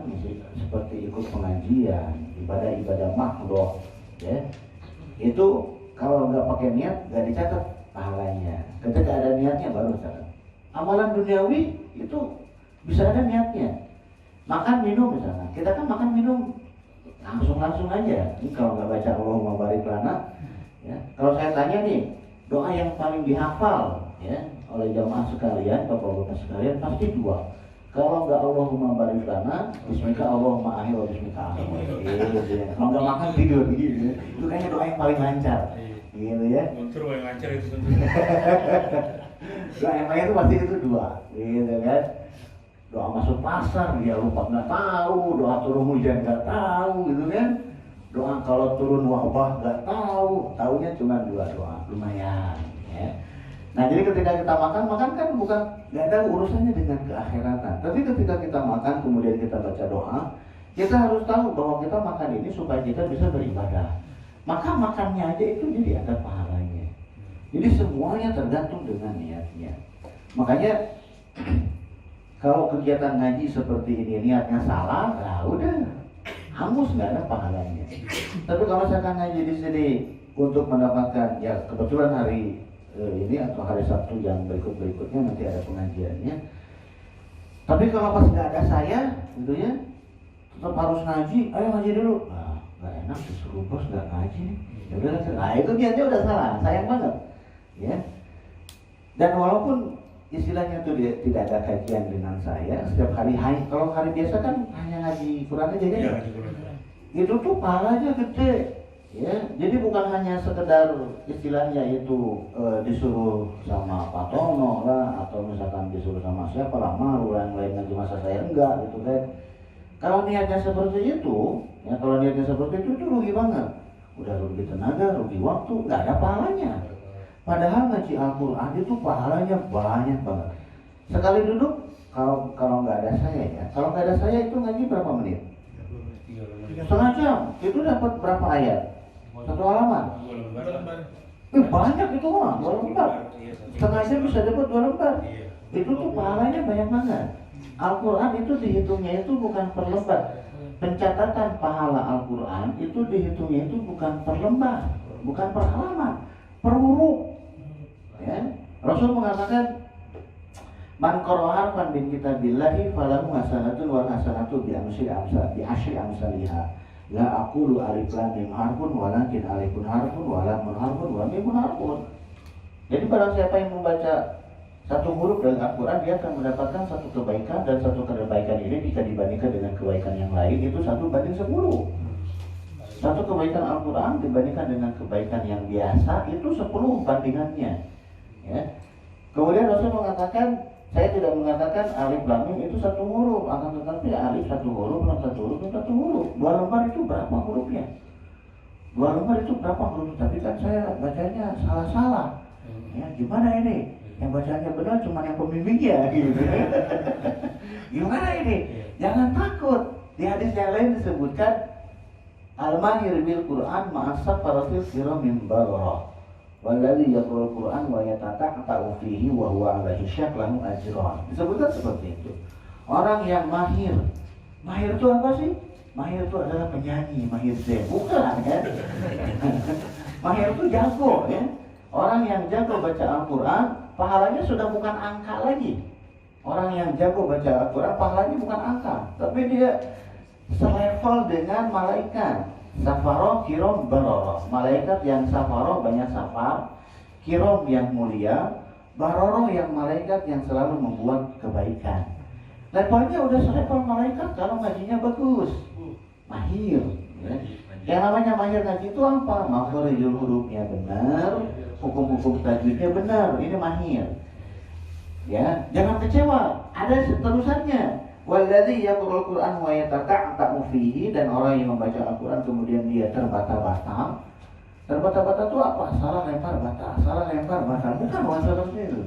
Speaker 2: seperti ikut pengajian, ibadah-ibadah makhluk, ya, itu kalau nggak pakai niat nggak dicatat pahalanya. Ketika ada niatnya baru catat. Amalan duniawi itu bisa ada niatnya. Makan minum misalnya, kita kan makan minum langsung aja. Ini kalau nggak baca Allahumma barik lana, ya. Kalau saya tanya nih, doa yang paling dihafal, ya, oleh jamaah sekalian, bapak-bapak sekalian pasti 2. Kalau nggak Allahumma barik lana, bismika Allahumma akhir wa bismika akhir. Kalau nggak makan tidur gitu. Itu kayaknya doa yang paling lancar. Gitu ya.
Speaker 3: Motor yang lancar itu tentu.
Speaker 2: Doa yang lain itu pasti itu 2. Gitu kan. Doa masuk pasar dia lupa nggak tahu, doa turun hujan nggak tahu gitu kan. Doa kalau turun wabah nggak tahu, taunya cuma 2 doa, lumayan ya. Nah jadi ketika kita makan kan bukan nggak ada urusannya dengan keakhiratan. Tapi ketika kita makan kemudian kita baca doa, kita harus tahu bahwa kita makan ini supaya kita bisa beribadah. Maka makannya aja itu jadi ada pahalanya. Jadi semuanya tergantung dengan niatnya. Makanya kalau kegiatan ngaji seperti ini niatnya salah, nah udah hangus nggak ada pahalanya. Tapi kalau misalkan ngaji di sini untuk mendapatkan ya kebetulan hari ini atau hari Sabtu yang berikutnya nanti ada pengajiannya. Tapi kalau pas nggak ada saya, gitu ya, tetap harus ngaji. Ayo ngaji dulu. Nah, nggak enak disuruh bos nggak ngaji. Ya udah, nah itu niatnya udah salah, sayang banget, ya. Dan walaupun istilahnya tuh dia tidak ada kajian dengan saya setiap hari. Kalau hari biasa kan hanya ngaji Quran aja ya. Itu tuh pahalanya gede. Ya, jadi bukan hanya sekedar istilahnya itu disuruh sama Pak Tono lah atau misalkan disuruh sama siapa lah Maru yang lain lagi masa saya enggak gitu kan. Kalau niatnya seperti itu, ya kalau niatnya seperti itu rugi banget. Udah rugi tenaga, rugi waktu, nggak ada pahalanya. Padahal ngaji Al-Quran itu pahalanya banyak banget. Sekali duduk, kalau nggak ada saya ya, kalau nggak ada saya itu ngaji berapa menit? 1/2 jam. Itu dapat berapa ayat? 1 halaman.
Speaker 3: 2 lembar.
Speaker 2: Banyak itu mah, 2 lembar. 1/2 jam bisa dapat 2 lembar. Itu tuh pahalanya banyak banget. Al-Quran itu dihitungnya itu bukan per lembar. Pencatatan pahala Al-Quran itu dihitungnya itu bukan per lembar, bukan per halaman, per huruf. Ya. Rasul mengatakan man qara'a harfan min kitabillahi falahu hasanatun wa hasanatu bi asyri amsalihha. La aqulu alif lam mim harfun walakin alifun harfun wa lamun harfun wa mimun harfun. Jadi barang siapa yang membaca Satu huruf dari Al-Quran dia akan mendapatkan satu kebaikan, dan satu kebaikan ini jika dibandingkan dengan kebaikan yang lain itu 1:10. Satu kebaikan Al-Quran dibandingkan dengan kebaikan yang biasa itu 10 bandingannya. Ya. Kemudian Rasul mengatakan, saya tidak mengatakan alif lam mim itu satu huruf, akan tetapi alif satu huruf, lam satu huruf, mim satu huruf. 2 lembar itu berapa hurufnya? 2 lembar itu berapa huruf? Tapi kan saya bacanya salah-salah. Ya, gimana ini? Yang bacanya benar cuma yang pembimbingnya gitu. Gimana ini? Jangan takut. Di hadis yang lain disebutkan al-mahir bil Qur'an ma'asaf farasil kiramin bararah. Walladzi yaqra'ul Qur'an wa yatata'u fihi wa huwa 'alaihi syak lahu ajran. Disebutkan seperti itu. Orang yang mahir. Mahir itu apa sih? Mahir itu adalah penyanyi, mahir zen. Bukan kan? Mahir itu jago ya. Orang yang jago baca Al-Quran, pahalanya sudah bukan angka lagi. Orang yang jago baca Al-Quran, pahalanya bukan angka, tapi dia selevel dengan malaikat. Safaroh, kirom, baroroh. Malaikat yang safaroh banyak safar, kirom yang mulia, baroroh yang malaikat yang selalu membuat kebaikan. Levelnya udah selevel malaikat kalau ngajinya bagus, mahir. Ya. Yang namanya mahir ngaji itu apa? Makhorijul hurufnya benar, hukum-hukum tajwidnya benar, ini mahir. Ya, jangan kecewa. Ada terusannya. Walladzi yaqra'ul Qur'an wa yatata'u fihi, dan orang yang membaca Al-Qur'an kemudian dia terbata-bata. Terbata-bata itu apa? Salah lempar bata, salah lempar bata. Bukan seperti itu.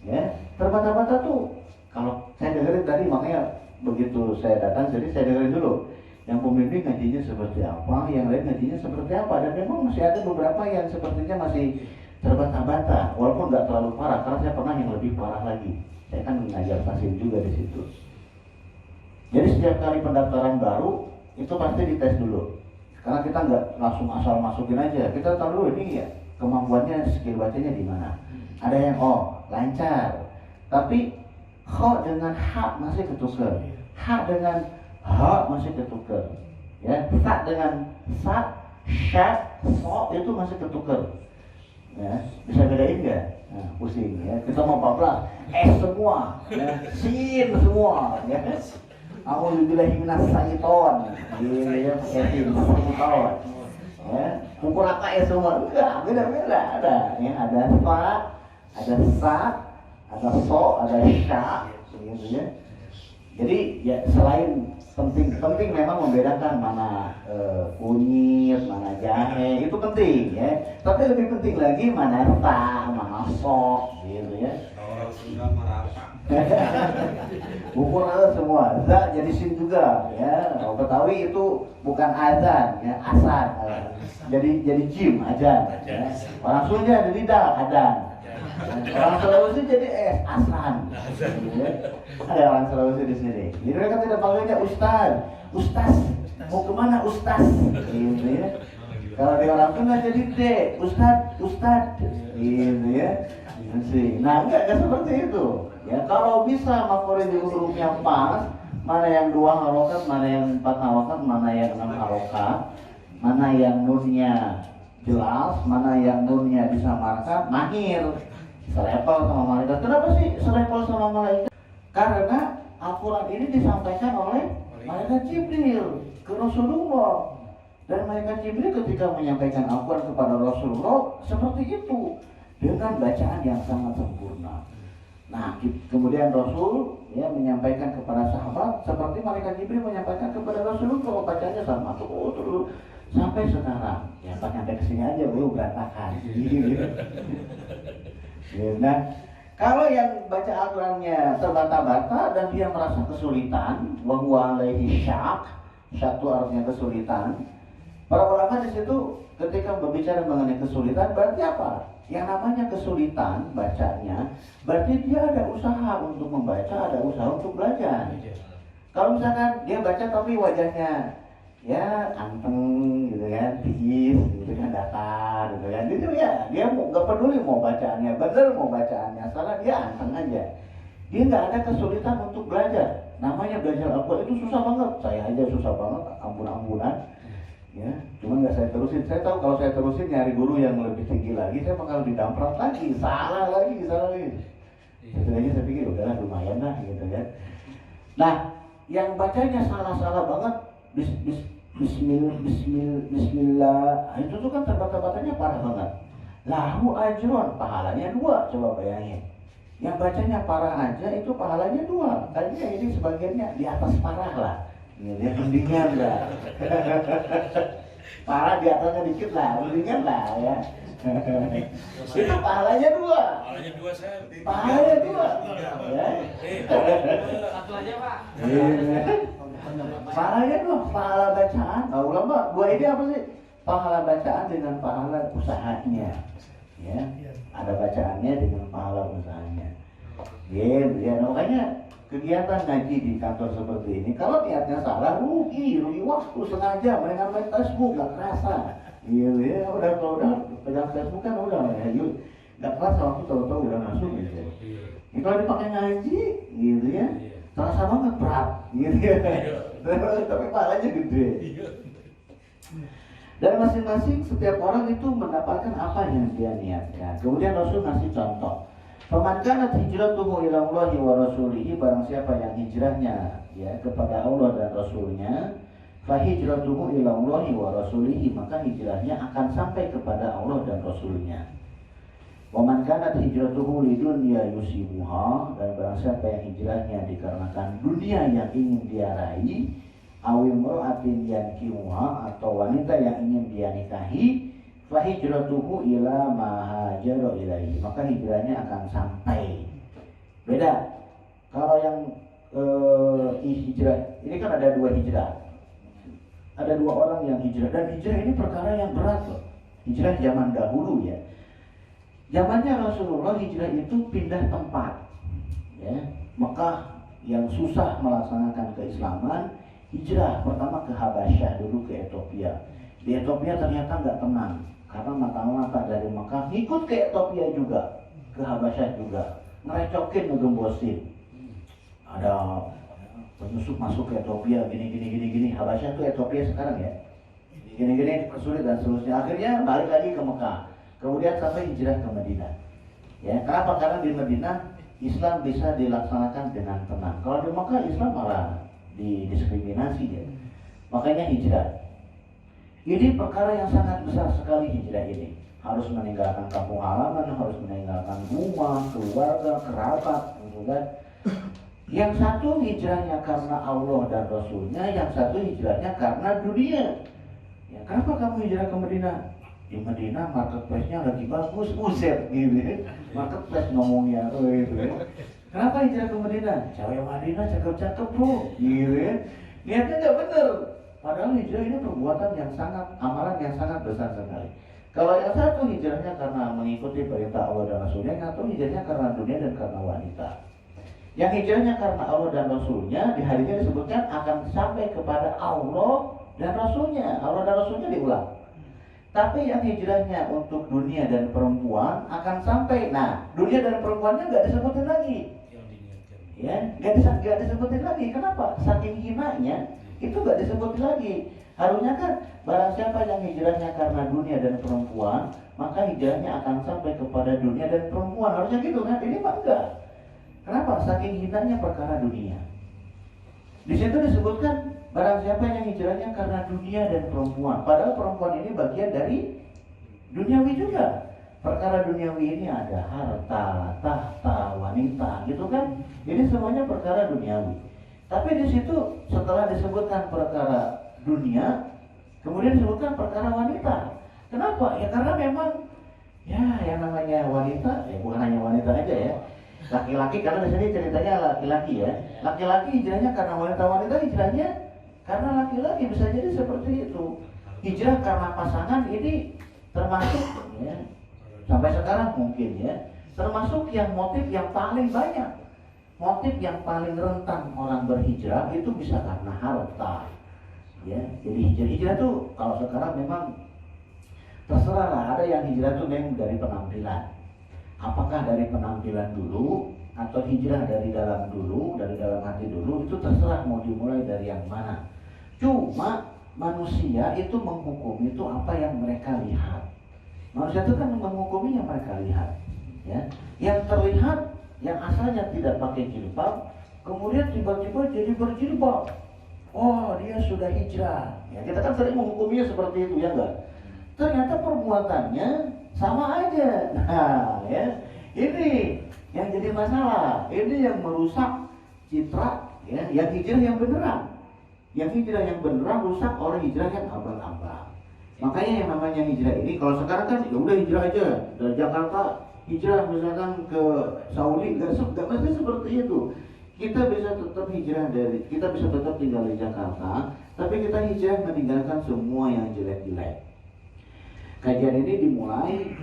Speaker 2: Ya, terbata-bata tuh kalau saya dengerin tadi, makanya begitu saya datang jadi saya dengerin dulu. Yang pembimbing ngajinya seperti apa, yang lain ngajinya seperti apa, dan memang masih ada beberapa yang sepertinya masih terbata-bata, walaupun nggak terlalu parah, karena saya pernah yang lebih parah lagi. Saya kan mengajar pasien juga di situ. Jadi setiap kali pendaftaran baru itu pasti dites dulu, karena kita nggak langsung asal masukin aja. Kita tahu dulu ini ya kemampuannya, skill bacanya di mana. Ada yang lancar, tapi kho dengan ha masih ketukar, ha dengan ha masih ketukar, ya, sa dengan sa, sya, so itu masih ketukar, ya, bisa bedain nggak? Nah, pusing, ya, kita mau bablas, semua, ya, sin semua, ya, a'udzubillahi minas syaiton, ya, syaiton, ya, pukul apa semua, enggak, beda-beda, ada fa, ada sa, ada so, ada sya, gitu ya. Jadi ya selain penting memang membedakan mana kunyit, mana jahe, itu penting ya. Tapi lebih penting lagi mana ta, mana sok, gitu ya. Ukur semua, za jadi sin juga ya. Kalau Betawi itu bukan azan ya, asan. Jadi jim, azan. Ya. Orang Sunda jadi dal, adan. Orang Sulawesi jadi asan. Gitu ya. Ada orang Sulawesi di sini. Jadi mereka tidak panggilnya Ustaz, mau kemana Ustaz? Gitu ya. Kalau di orang Sunda jadi Ustad, gitu ya. Nah, enggak seperti itu. Ya, kalau bisa makhorijul hurufnya pas, mana yang 2 harokat, mana yang 4 harokat, mana yang 6 harokat, mana yang nunnya jelas, mana yang nunnya disamarkan, mahir. Selevel sama malaikat. Kenapa sih selevel sama malaikat? Karena Al-Quran ini disampaikan oleh malaikat Jibril ke Rasulullah. Dan malaikat Jibril ketika menyampaikan Al-Quran kepada Rasulullah seperti itu, dengan bacaan yang sangat sempurna. Nah, kemudian Rasul ya menyampaikan kepada sahabat seperti malaikat Jibril menyampaikan kepada Rasulullah, bacanya sama terus sampai sekarang. Ya, pas sampai kesini aja baru berantakan. Nah, kalau yang baca Al-Qurannya terbata-bata dan dia merasa kesulitan, wa huwa alaihi syak, syak itu artinya kesulitan. Para ulama di situ ketika berbicara mengenai kesulitan berarti apa? Yang namanya kesulitan bacanya, berarti dia ada usaha untuk membaca, ada usaha untuk belajar. Kalau misalkan dia baca tapi wajahnya ya anteng gitu kan, tiis gitu kan, datar gitu kan, itu ya dia nggak peduli mau bacaannya benar mau bacaannya salah, dia anteng aja. Dia nggak ada kesulitan untuk belajar. Namanya belajar Al-Quran itu susah banget, saya aja susah banget, ampun-ampunan ya, cuma nggak saya terusin. Saya tahu kalau saya terusin nyari guru yang lebih tinggi lagi, saya bakal didamprat lagi, salah lagi. Setidaknya saya pikir udahlah lumayan lah gitu kan. Nah, yang bacanya salah-salah banget, bismillah, itu tuh kan tebak-tebakannya parah banget. Lahu ajron, pahalanya 2, coba bayangin. Yang bacanya parah aja itu pahalanya 2. Tadinya ini sebagiannya di atas parah lah, dia mendingan lah. Parah di atasnya dikit lah, mendingan lah ya. Itu pahalanya 2.
Speaker 3: Pahalanya 2 saya.
Speaker 2: Pahalanya 2. Ya.
Speaker 3: Satu aja Pak.
Speaker 2: Pahalanya 2, pahala bacaan. Nah, ulama 2 ini apa sih? Pahala bacaan dengan pahala usahanya. Ya. Ada bacaannya dengan pahala usahanya. Ya, makanya kegiatan ngaji di kantor seperti ini, kalau niatnya salah, rugi waktu sengaja, mendingan main Facebook, gak kerasa. Iya, ya, udah kalau udah pegang Facebook kan udah ya, yuk, gak kerasa waktu tahu-tahu udah masuk gitu. Ini kalau dipakai ngaji, gitu ya, terasa banget berat, gitu ya. Tapi pahalanya gede. Dan masing-masing setiap orang itu mendapatkan apa yang dia niatkan. Kemudian Rasul ngasih contoh. Faman kanat hijratuhu ila Allahi wa rasulihi, barang siapa yang hijrahnya ya kepada Allah dan Rasulnya, fa hijratuhu ila Allahi wa rasulihi, maka hijrahnya akan sampai kepada Allah dan Rasulnya. Waman kanat hijratuhu lidunya yusibuha, dan barang siapa yang hijrahnya dikarenakan dunia yang ingin dia raih, awim ro'atin yankimuha, atau wanita yang ingin dia nikahi, fa hijratuhu ila ma hajara ilaihi, maka hijrahnya akan sampai. Beda kalau yang hijrah ini kan ada 2 hijrah. Ada 2 orang yang hijrah, dan hijrah ini perkara yang berat loh. Hijrah zaman dahulu ya. Zamannya Rasulullah hijrah itu pindah tempat. Ya, Mekah yang susah melaksanakan keislaman, hijrah pertama ke Habasyah, dulu ke Ethiopia. Di Ethiopia ternyata nggak tenang, karena mata-mata dari Mekah ngikut ke Ethiopia juga, ke Habasyah juga, ngerecokin, ngegembosin. Ada penyusup masuk ke Ethiopia, gini. Habasyah itu Ethiopia sekarang ya, gini dipersulit dan seterusnya. Akhirnya balik lagi ke Mekah, kemudian sampai hijrah ke Madinah. Ya, kenapa? Karena di Madinah Islam bisa dilaksanakan dengan tenang. Kalau di Mekah Islam malah didiskriminasi ya. Makanya hijrah. Ini perkara yang sangat besar sekali, hijrah ini. Harus meninggalkan kampung halaman, harus meninggalkan rumah, keluarga, kerabat, gitu kan. Yang satu hijrahnya karena Allah dan Rasulnya, yang satu hijrahnya karena dunia. Ya, kenapa kamu hijrah ke Madinah? Di Madinah marketplace-nya lagi bagus, buset gitu ya. Marketplace ngomongnya, gitu ya. Kenapa hijrah ke Madinah? Cewek Madinah cakep-cakep bro, gitu ya. Niatnya nggak bener. Padahal hijrah ini perbuatan yang sangat, amalan yang sangat besar sekali. Kalau yang satu hijrahnya karena mengikuti perintah Allah dan Rasulnya, yang satu hijrahnya karena dunia dan karena wanita. Yang hijrahnya karena Allah dan Rasulnya, di hadinya disebutkan akan sampai kepada Allah dan Rasulnya. Allah dan Rasulnya diulang. Tapi yang hijrahnya untuk dunia dan perempuan akan sampai. Nah, dunia dan perempuannya nggak disebutin lagi. Ya, nggak disebutin lagi. Kenapa? Saking hinanya itu nggak disebutin lagi. Harusnya kan barang siapa yang hijrahnya karena dunia dan perempuan, maka hijrahnya akan sampai kepada dunia dan perempuan. Harusnya gitu kan? Ini mah enggak. Kenapa? Saking hinanya perkara dunia. Di situ disebutkan barang siapa yang hijrahnya karena dunia dan perempuan. Padahal perempuan ini bagian dari duniawi juga. Perkara duniawi ini ada harta, tahta, wanita, gitu kan? Ini semuanya perkara duniawi. Tapi di situ setelah disebutkan perkara dunia, kemudian disebutkan perkara wanita. Kenapa? Ya karena memang ya yang namanya wanita, ya bukan hanya wanita aja ya. Laki-laki, karena di sini ceritanya laki-laki ya. Laki-laki hijrahnya karena wanita hijrahnya karena laki-laki, bisa jadi seperti itu. Hijrah karena pasangan ini termasuk ya, sampai sekarang mungkin ya, termasuk yang motif yang paling banyak. Motif yang paling rentan orang berhijrah itu bisa karena harta. Ya, jadi hijrah tuh kalau sekarang memang terserah lah. Ada yang hijrah tuh memang dari penampilan. Apakah dari penampilan dulu atau hijrah dari dalam dulu, dari dalam hati dulu, itu terserah mau dimulai dari yang mana. Cuma manusia itu menghukumi itu apa yang mereka lihat. Manusia itu kan menghukumi yang mereka lihat. Ya, yang terlihat yang asalnya tidak pakai jilbab, kemudian tiba-tiba jadi berjilbab. Oh, dia sudah hijrah. Ya, kita kan sering menghukumnya seperti itu, ya enggak? Ternyata perbuatannya sama aja. Nah, ya, ini yang jadi masalah. Ini yang merusak citra, ya, yang hijrah yang beneran. Yang hijrah yang beneran rusak oleh hijrah yang abal-abal. Makanya yang namanya hijrah ini, kalau sekarang kan ya udah hijrah aja dari Jakarta, hijrah misalkan ke Saudi, nggak mesti seperti itu. Kita bisa tetap hijrah kita bisa tetap tinggal di Jakarta, tapi kita hijrah meninggalkan semua yang jelek-jelek. Kajian ini dimulai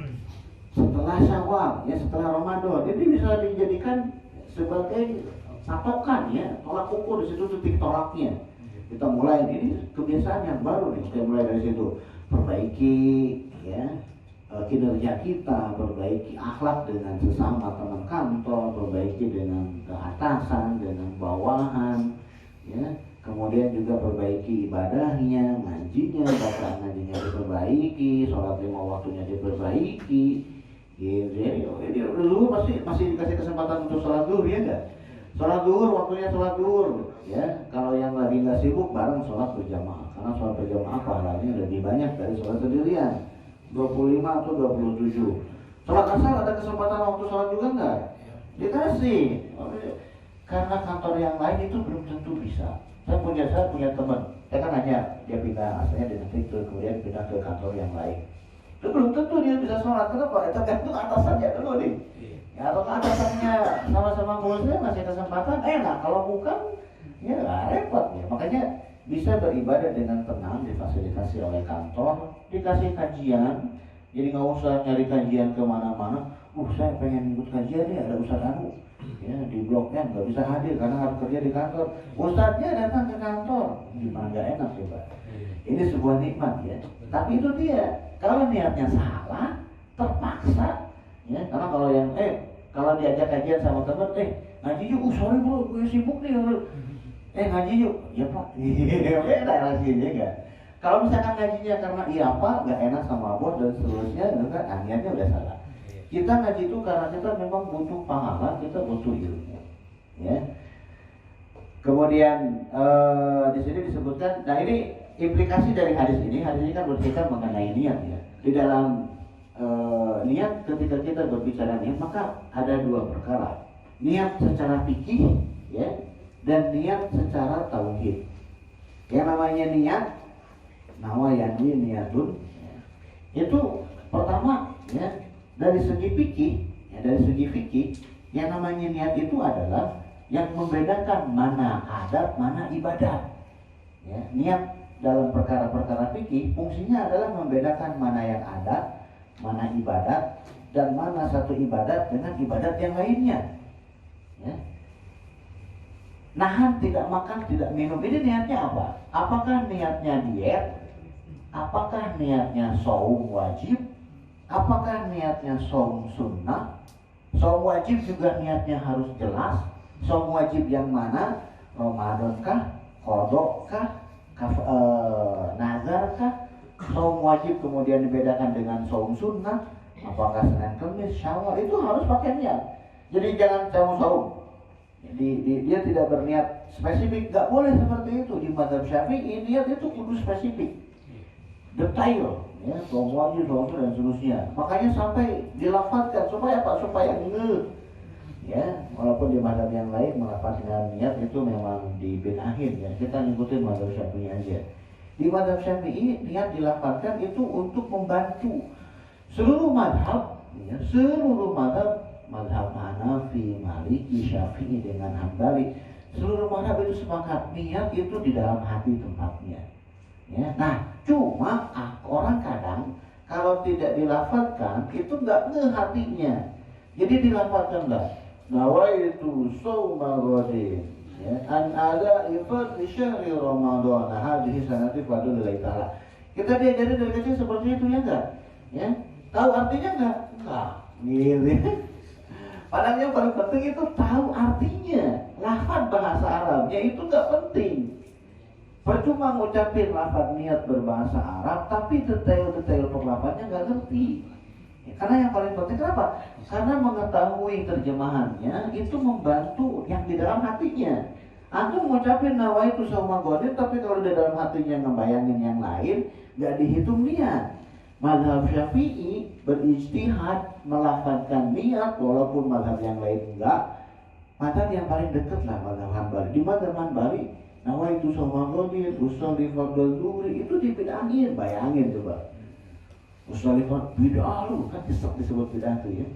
Speaker 2: setelah Syawal, ya, setelah Ramadan. Ini bisa dijadikan sebagai patokan, ya, tolak ukur. Di situ titik tolaknya. Kita mulai, ini kebiasaan yang baru nih. Kita mulai dari situ, perbaiki, ya, kinerja kita, perbaiki akhlak dengan sesama teman kantor, perbaiki dengan atasan, dengan bawahan, ya. Kemudian juga perbaiki ibadahnya, ngajinya, bacaan ngajinya diperbaiki, sholat 5 waktunya diperbaiki. Gitu. Jadi dulu masih dikasih kesempatan untuk sholat zuhur, ya enggak? Sholat zuhur, waktunya sholat zuhur, ya. Kalau yang lagi nggak sibuk, bareng sholat berjamaah. Karena sholat berjamaah pahalanya lebih banyak dari sholat sendirian. 25 atau 27. Sholat asar ada kesempatan waktu sholat juga enggak? Dikasih. Karena kantor yang lain itu belum tentu bisa. Saya punya teman, saya kan nanya, dia pindah asalnya di negeri itu, kemudian pindah ke kantor yang lain. Itu belum tentu dia bisa sholat. Kenapa? Tergantung atasannya dulu nih. Ya, atau atasannya sama-sama muslim masih kesempatan, enak. Kalau bukan, ya repot ya. Makanya bisa beribadah dengan tenang, difasilitasi oleh kantor, dikasih kajian. Jadi nggak usah nyari kajian kemana-mana. Saya pengen ikut kajian nih, ada Ustadz Anu, ya, di bloknya nggak bisa hadir karena harus kerja di kantor. Ustadznya datang ke kantor, gimana nggak enak sih, Pak? Ini sebuah nikmat, ya. Tapi itu dia, kalau niatnya salah, terpaksa, ya. Karena kalau diajak kajian sama teman, ngaji yuk, sorry bro, gue sibuk nih. Ngaji yuk, ya Pak. Beda rasanya, enggak. Kalau misalkan ngajinya karena iya Pak, nggak enak sama bos dan seterusnya, kan niatnya udah salah. Kita ngaji itu karena kita memang butuh pahala, kita butuh ilmu, ya. Kemudian di sini disebutkan, nah ini implikasi dari hadis ini kan bercerita mengenai niat, ya. Di dalam niat, ketika kita berbicara niat, maka ada dua perkara. Niat secara fikih, ya, dan niat secara tauhid. Yang namanya niat, nawayani niatun, ya. Itu pertama, ya, dari segi fikih, yang namanya niat itu adalah yang membedakan mana adat, mana ibadat. Ya, niat dalam perkara-perkara fikih fungsinya adalah membedakan mana yang adat, mana ibadat, dan mana satu ibadat dengan ibadat yang lainnya. Ya. Nahan tidak makan, tidak minum, ini niatnya apa? Apakah niatnya diet? Apakah niatnya shaum wajib? Apakah niatnya shaum sunnah? Shaum wajib juga niatnya harus jelas. Shaum wajib yang mana? Ramadan kah? Qadha kah? Nazar kah? Shaum wajib kemudian dibedakan dengan shaum sunnah. Apakah Senin Kamis, Syawal, itu harus pakai niat. Jadi jangan saum. Dia tidak berniat spesifik, nggak boleh seperti itu. Di mazhab Syafi'i niat itu kudu spesifik, detail, ya, shaum wajib, dan seterusnya. Makanya sampai dilafadzkan supaya apa? Supaya ya, walaupun di mazhab yang lain melafadzkan niat itu memang dibid'ahin, ya. Kita ngikutin mazhab Syafi'i aja. Di mazhab Syafi'i niat dilafadzkan itu untuk membantu seluruh mazhab, ya, mazhab Hanafi, Maliki, Syafi'i dengan Hambali, seluruh mazhab itu sepakat niat itu di dalam hati tempatnya. Ya. Nah, cuma orang kadang kalau tidak dilafadzkan itu nggak ngeh hatinya. Jadi dilafadzkanlah, nawaitu shauma ghadin, ya, an ada ifad di syahri Ramadan. Nah, hadis sanati fadlillahi ta'ala. Kita diajarin dari kecil seperti itu, ya enggak? Ya. Tahu artinya enggak? Enggak. Gitu. Padahal yang paling penting itu tahu artinya. Lafaz bahasa Arabnya itu enggak penting. Percuma ngucapin lafaz niat berbahasa Arab, tapi detail-detail perlafannya enggak ngerti. Karena yang paling penting kenapa? Karena mengetahui terjemahannya itu membantu yang di dalam hatinya. Antum ngucapin nawaitu shauma ghadin, tapi kalau di dalam hatinya ngebayangin yang lain, nggak dihitung niat. Mazhab Syafi'i berijtihad melafazkan niat, walaupun mazhab yang lain enggak. Mazhab yang paling dekat lah mazhab Hanbali. Di mazhab Hanbali, nawaitu shauma ghadin, usolli fardhu zuhri itu dibid'ahin, bayangin coba. Usolli fardhu bid'ah lu, kan disebut bid'ah tuh ya.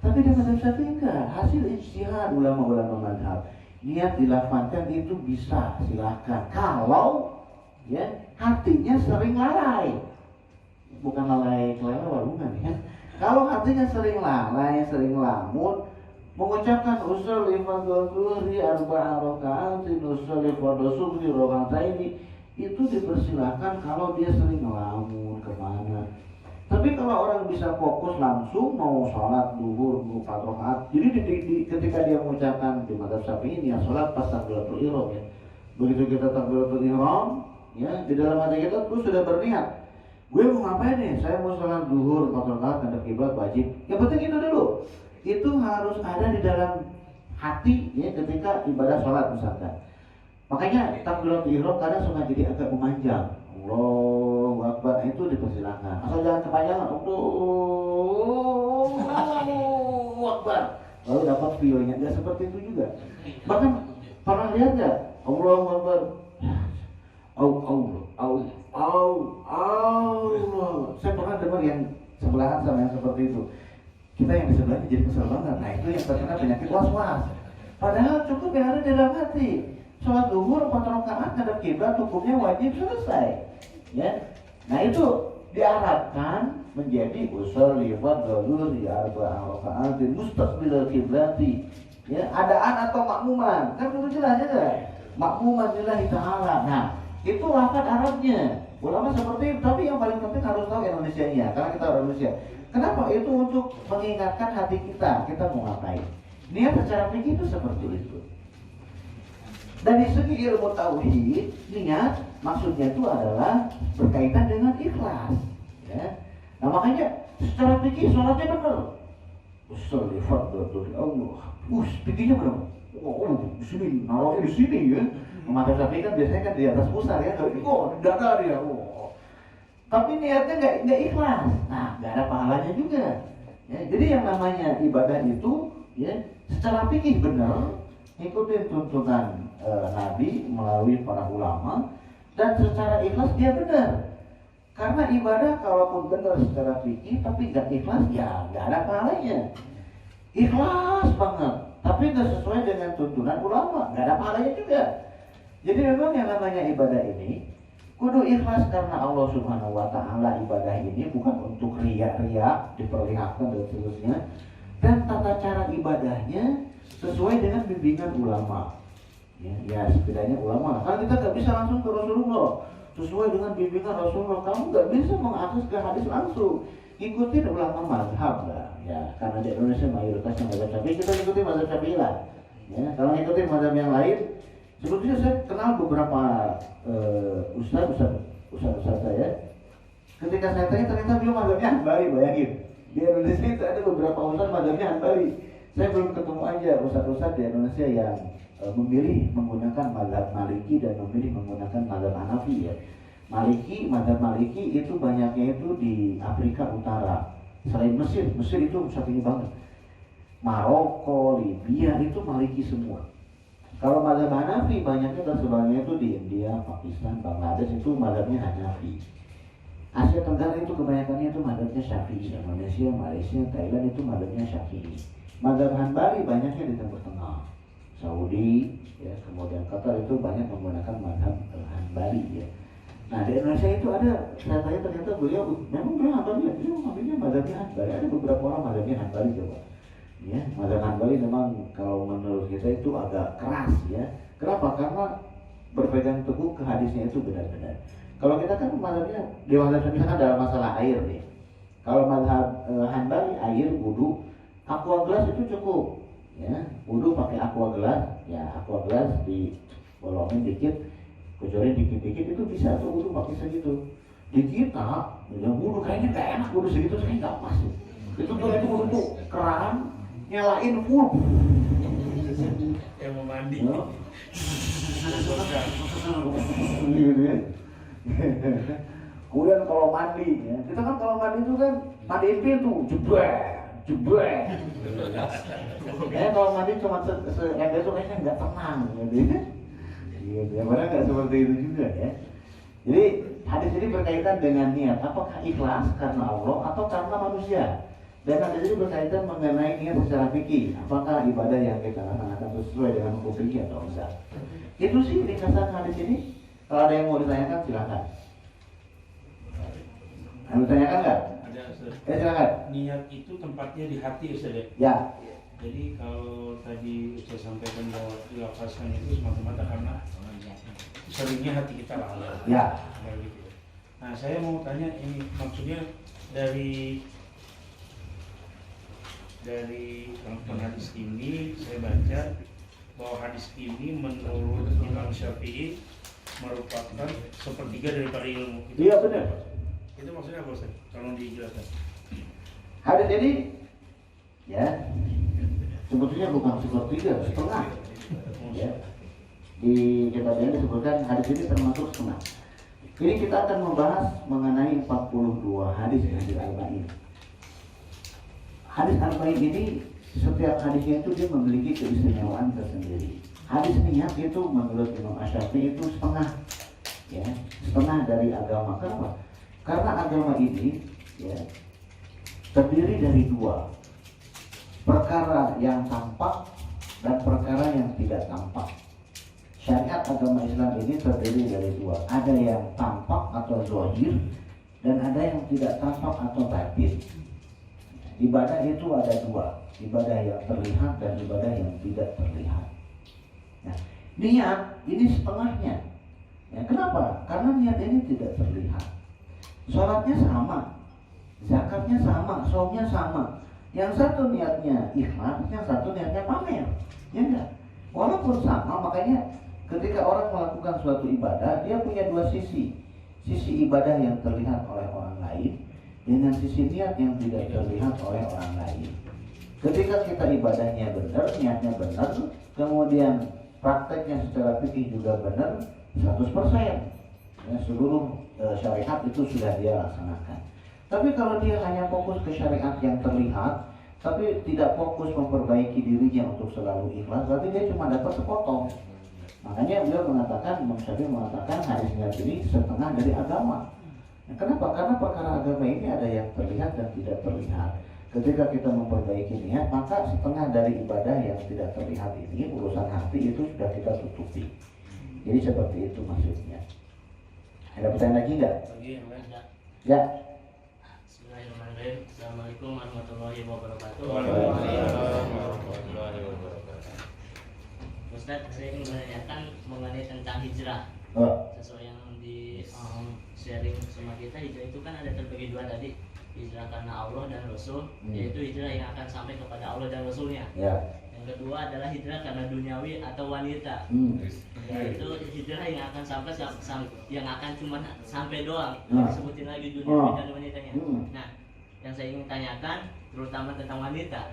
Speaker 2: Tapi di mazhab Syafi'i enggak, hasil ijtihad ulama-ulama mazhab. Niat dilafazkan itu bisa, silakan. Kalau ya hatinya sering lalai, bukan lalai kelelawar, bukan ya. Kalau hatinya sering lalai, sering lamun, mengucapkan usul fardhu zuhri arba'a raka'atin, usul fardhu subhi raka'ataini, itu dipersilakan kalau dia sering ngelamun kemana. Tapi kalau orang bisa fokus langsung mau sholat duhur 4 rakaat, jadi ketika dia mengucapkan di mazhab Syafi'i ini ya sholat pas takbiratul ihram ya. Begitu kita takbiratul ihram, ya di dalam hati kita tuh sudah berniat. Gue mau ngapain nih? Saya mau sholat duhur 4 rakaat ngadep kiblat wajib. Yang penting itu dulu. Itu harus ada di dalam hati ya ketika ibadah sholat misalkan. Makanya takbiratul ihram kadang suka jadi agak memanjang. Allahu Akbar itu dipersilakan. Asal jangan kepanjangan. Allahu Akbar. Lalu dapat feel-nya. Enggak seperti itu juga. Bahkan pernah lihat enggak? Allahu Akbar. Allah. Saya pernah dengar yang sebelahan sama yang seperti itu. Kita yang di sebelahnya jadi kesel banget. Nah itu yang terkena penyakit was-was. Padahal cukup yang ada di dalam hati. Sholat duhur 4 rakaat ngadep kiblat hukumnya wajib selesai. Ya. Nah itu diharapkan menjadi usul fardhu zuhri arba'a raka'atin mustaqbilal kiblati. Ya, adaan atau makmuman. Kan itu jelas ya. Makmuman lillahi ta'ala. Nah, itu lafaz Arabnya. Ulama seperti itu, tapi yang paling penting harus tahu Indonesianya, karena kita orang Indonesia. Kenapa? Itu untuk mengingatkan hati kita mau ngapain. Niat secara fikih itu seperti itu. Dari segi ilmu tauhid, niat maksudnya itu adalah berkaitan dengan ikhlas. Ya. Nah makanya secara fikih sholatnya benar. Usolli fardhu zuhri Allah. Fikihnya benar. Di sini, naruhnya di sini ya. Mata sapi kan biasanya kan di atas pusar ya. Kalau ini di dada dia. Tapi niatnya nggak ikhlas. Nah, nggak ada pahalanya juga. Ya, jadi yang namanya ibadah itu, ya, secara fikih benar, ikutin tuntunan Nabi melalui para ulama, dan secara ikhlas dia benar. Karena ibadah kalaupun benar secara fikih tapi nggak ikhlas, ya nggak ada pahalanya. Ikhlas banget, tapi nggak sesuai dengan tuntunan ulama, nggak ada pahalanya juga. Jadi memang yang namanya ibadah ini kudu ikhlas karena Allah Subhanahu wa Ta'ala. Ibadah ini bukan untuk riya-riya diperlihatkan dan seterusnya. Dan tata cara ibadahnya sesuai dengan bimbingan ulama. Ya setidaknya ulama. Karena kita nggak bisa langsung ke Rasulullah sesuai dengan bimbingan Rasulullah. Kamu nggak bisa mengakses ke hadis langsung. Ikutin ulama mazhab lah. Ya karena di Indonesia mayoritasnya mazhab Syafi'i, kita ikutin mazhab Syafi'i lah. Ya kalau ngikutin mazhab yang lain, sebetulnya saya kenal beberapa ustaz saya. Ketika saya tanya ternyata beliau mazhabnya Hanbali, bayangin. Di Indonesia itu ada beberapa ustaz mazhabnya Hanbali. Saya belum ketemu aja ustaz-ustaz di Indonesia yang memilih menggunakan mazhab Maliki dan memilih menggunakan mazhab Hanafi ya. Mazhab Maliki itu banyaknya itu di Afrika Utara. Selain Mesir itu Syafi'i banget. Maroko, Libya itu Maliki semua. Kalau mazhab Hanafi banyaknya tersebarnya itu di India, Pakistan, Bangladesh itu mazhabnya Hanafi. Asia Tenggara itu kebanyakannya itu mazhabnya Syafi'i. Indonesia, Malaysia, Thailand itu mazhabnya Syafi'i. Mazhab Hanbali banyaknya di Timur Tengah, Saudi, ya, kemudian Qatar itu banyak menggunakan mazhab Hanbali ya. Nah di Indonesia itu ada, saya tanya ternyata beliau Hanbali ya, beliau ngambilnya mazhabnya Hanbali. Ada beberapa orang mazhabnya Hanbali coba. Ya, mazhab Hanbali memang kalau menurut kita itu agak keras ya. Kenapa? Karena berpegang teguh ke hadisnya itu benar-benar. Kalau kita kan mazhabnya di mazhab misalkan dalam masalah air nih. Kalau mazhab Hanbali air wudu, aqua gelas itu cukup. Ya, wudu pakai aqua gelas, ya aqua gelas dibolongin dikit, kucurin dikit-dikit itu bisa tuh wudu pakai segitu. Di kita, ya wudu kayaknya gak enak wudu segitu, saya nggak pas. Itu tuh keran nyalain full.
Speaker 3: Yang mau mandi.
Speaker 2: Gitu ya. Kemudian kalau mandi ya, kita kan kalau mandi itu kan mandiin pintu, jebrek. Kalau mandi cuma yang besok kayaknya nggak tenang, gitu ya. Gitu ya, padahal nggak seperti itu juga ya. Jadi hadis ini berkaitan dengan niat, apakah ikhlas karena Allah atau karena manusia. Dan hadis ini berkaitan mengenai niat secara fikih, apakah ibadah yang kita laksanakan sesuai dengan hukum fikih atau enggak. Itu sih ringkasan hadis ini. Kalau ada yang mau ditanyakan silakan. Anda tanyakan nggak?
Speaker 3: Ada Ustaz.
Speaker 2: Silakan.
Speaker 3: Niat itu tempatnya di hati Ustaz ya.
Speaker 2: Ya.
Speaker 3: Jadi kalau tadi Ustaz sampaikan bahwa dilafazkan itu semata-mata karena seringnya hati kita lalai.
Speaker 2: Ya.
Speaker 3: Gitu. Nah saya mau tanya ini maksudnya dari hadis ini saya baca bahwa hadis ini menurut Imam Syafi'i merupakan sepertiga daripada ilmu.
Speaker 2: Iya benar.
Speaker 3: Itu maksudnya apa Ustaz? Tolong dijelaskan.
Speaker 2: Hadis ini ya sebetulnya bukan sepertiga, setengah. Ya. Di kitab ini disebutkan hadis ini termasuk setengah. Ini kita akan membahas mengenai 42 hadis Arba'in. Hadis Arba'in ini setiap hadisnya itu dia memiliki keistimewaan tersendiri. Hadis niat itu menurut Imam Asy-Syafi'i itu setengah, ya, setengah dari agama. Kenapa? Karena agama ini ya, terdiri dari dua, perkara yang tampak dan perkara yang tidak tampak. Syariat agama Islam ini terdiri dari dua, ada yang tampak atau zahir dan ada yang tidak tampak atau batin. Ibadah itu ada dua, ibadah yang terlihat dan ibadah yang tidak terlihat. Nah, niat ini setengahnya. Ya, kenapa? Karena niat ini tidak terlihat. Sholatnya sama, zakatnya sama, saumnya sama. Yang satu niatnya ikhlas, yang satu niatnya pamer. Ya enggak? Walaupun sama, makanya ketika orang melakukan suatu ibadah, dia punya dua sisi. Sisi ibadah yang terlihat oleh orang lain dengan sisi niat yang tidak terlihat oleh orang lain. Ketika kita ibadahnya benar, niatnya benar, kemudian prakteknya secara fikih juga benar 100%. Ya, seluruh syariat itu sudah dia laksanakan. Tapi kalau dia hanya fokus ke syariat yang terlihat, tapi tidak fokus memperbaiki dirinya untuk selalu ikhlas, berarti dia cuma dapat sepotong. Makanya beliau mengatakan, Imam Syafi'i mengatakan hadis niat ini setengah dari agama. Nah, kenapa? Karena perkara agama ini ada yang terlihat dan tidak terlihat. Ketika kita memperbaiki niat, maka setengah dari ibadah yang tidak terlihat ini, urusan hati itu sudah kita tutupi. Jadi seperti itu maksudnya. Ada pertanyaan lagi nggak? Ya.
Speaker 4: Bismillahirrahmanirrahim. Assalamualaikum warahmatullahi wabarakatuh.
Speaker 3: Waalaikumsalam warahmatullahi wabarakatuh.
Speaker 4: Ustaz, saya ingin menanyakan mengenai tentang hijrah. Sesuai yang di sharing sama kita, hijrah itu kan ada terbagi dua tadi. Hijrah karena Allah dan Rasul, yaitu hijrah yang akan sampai kepada Allah dan Rasulnya. Yang kedua adalah hijrah karena duniawi atau wanita. Yaitu hijrah yang akan sampai yang akan cuma sampai doang. Sebutin lagi duniawi dan wanitanya. Nah, yang saya ingin tanyakan terutama tentang wanita.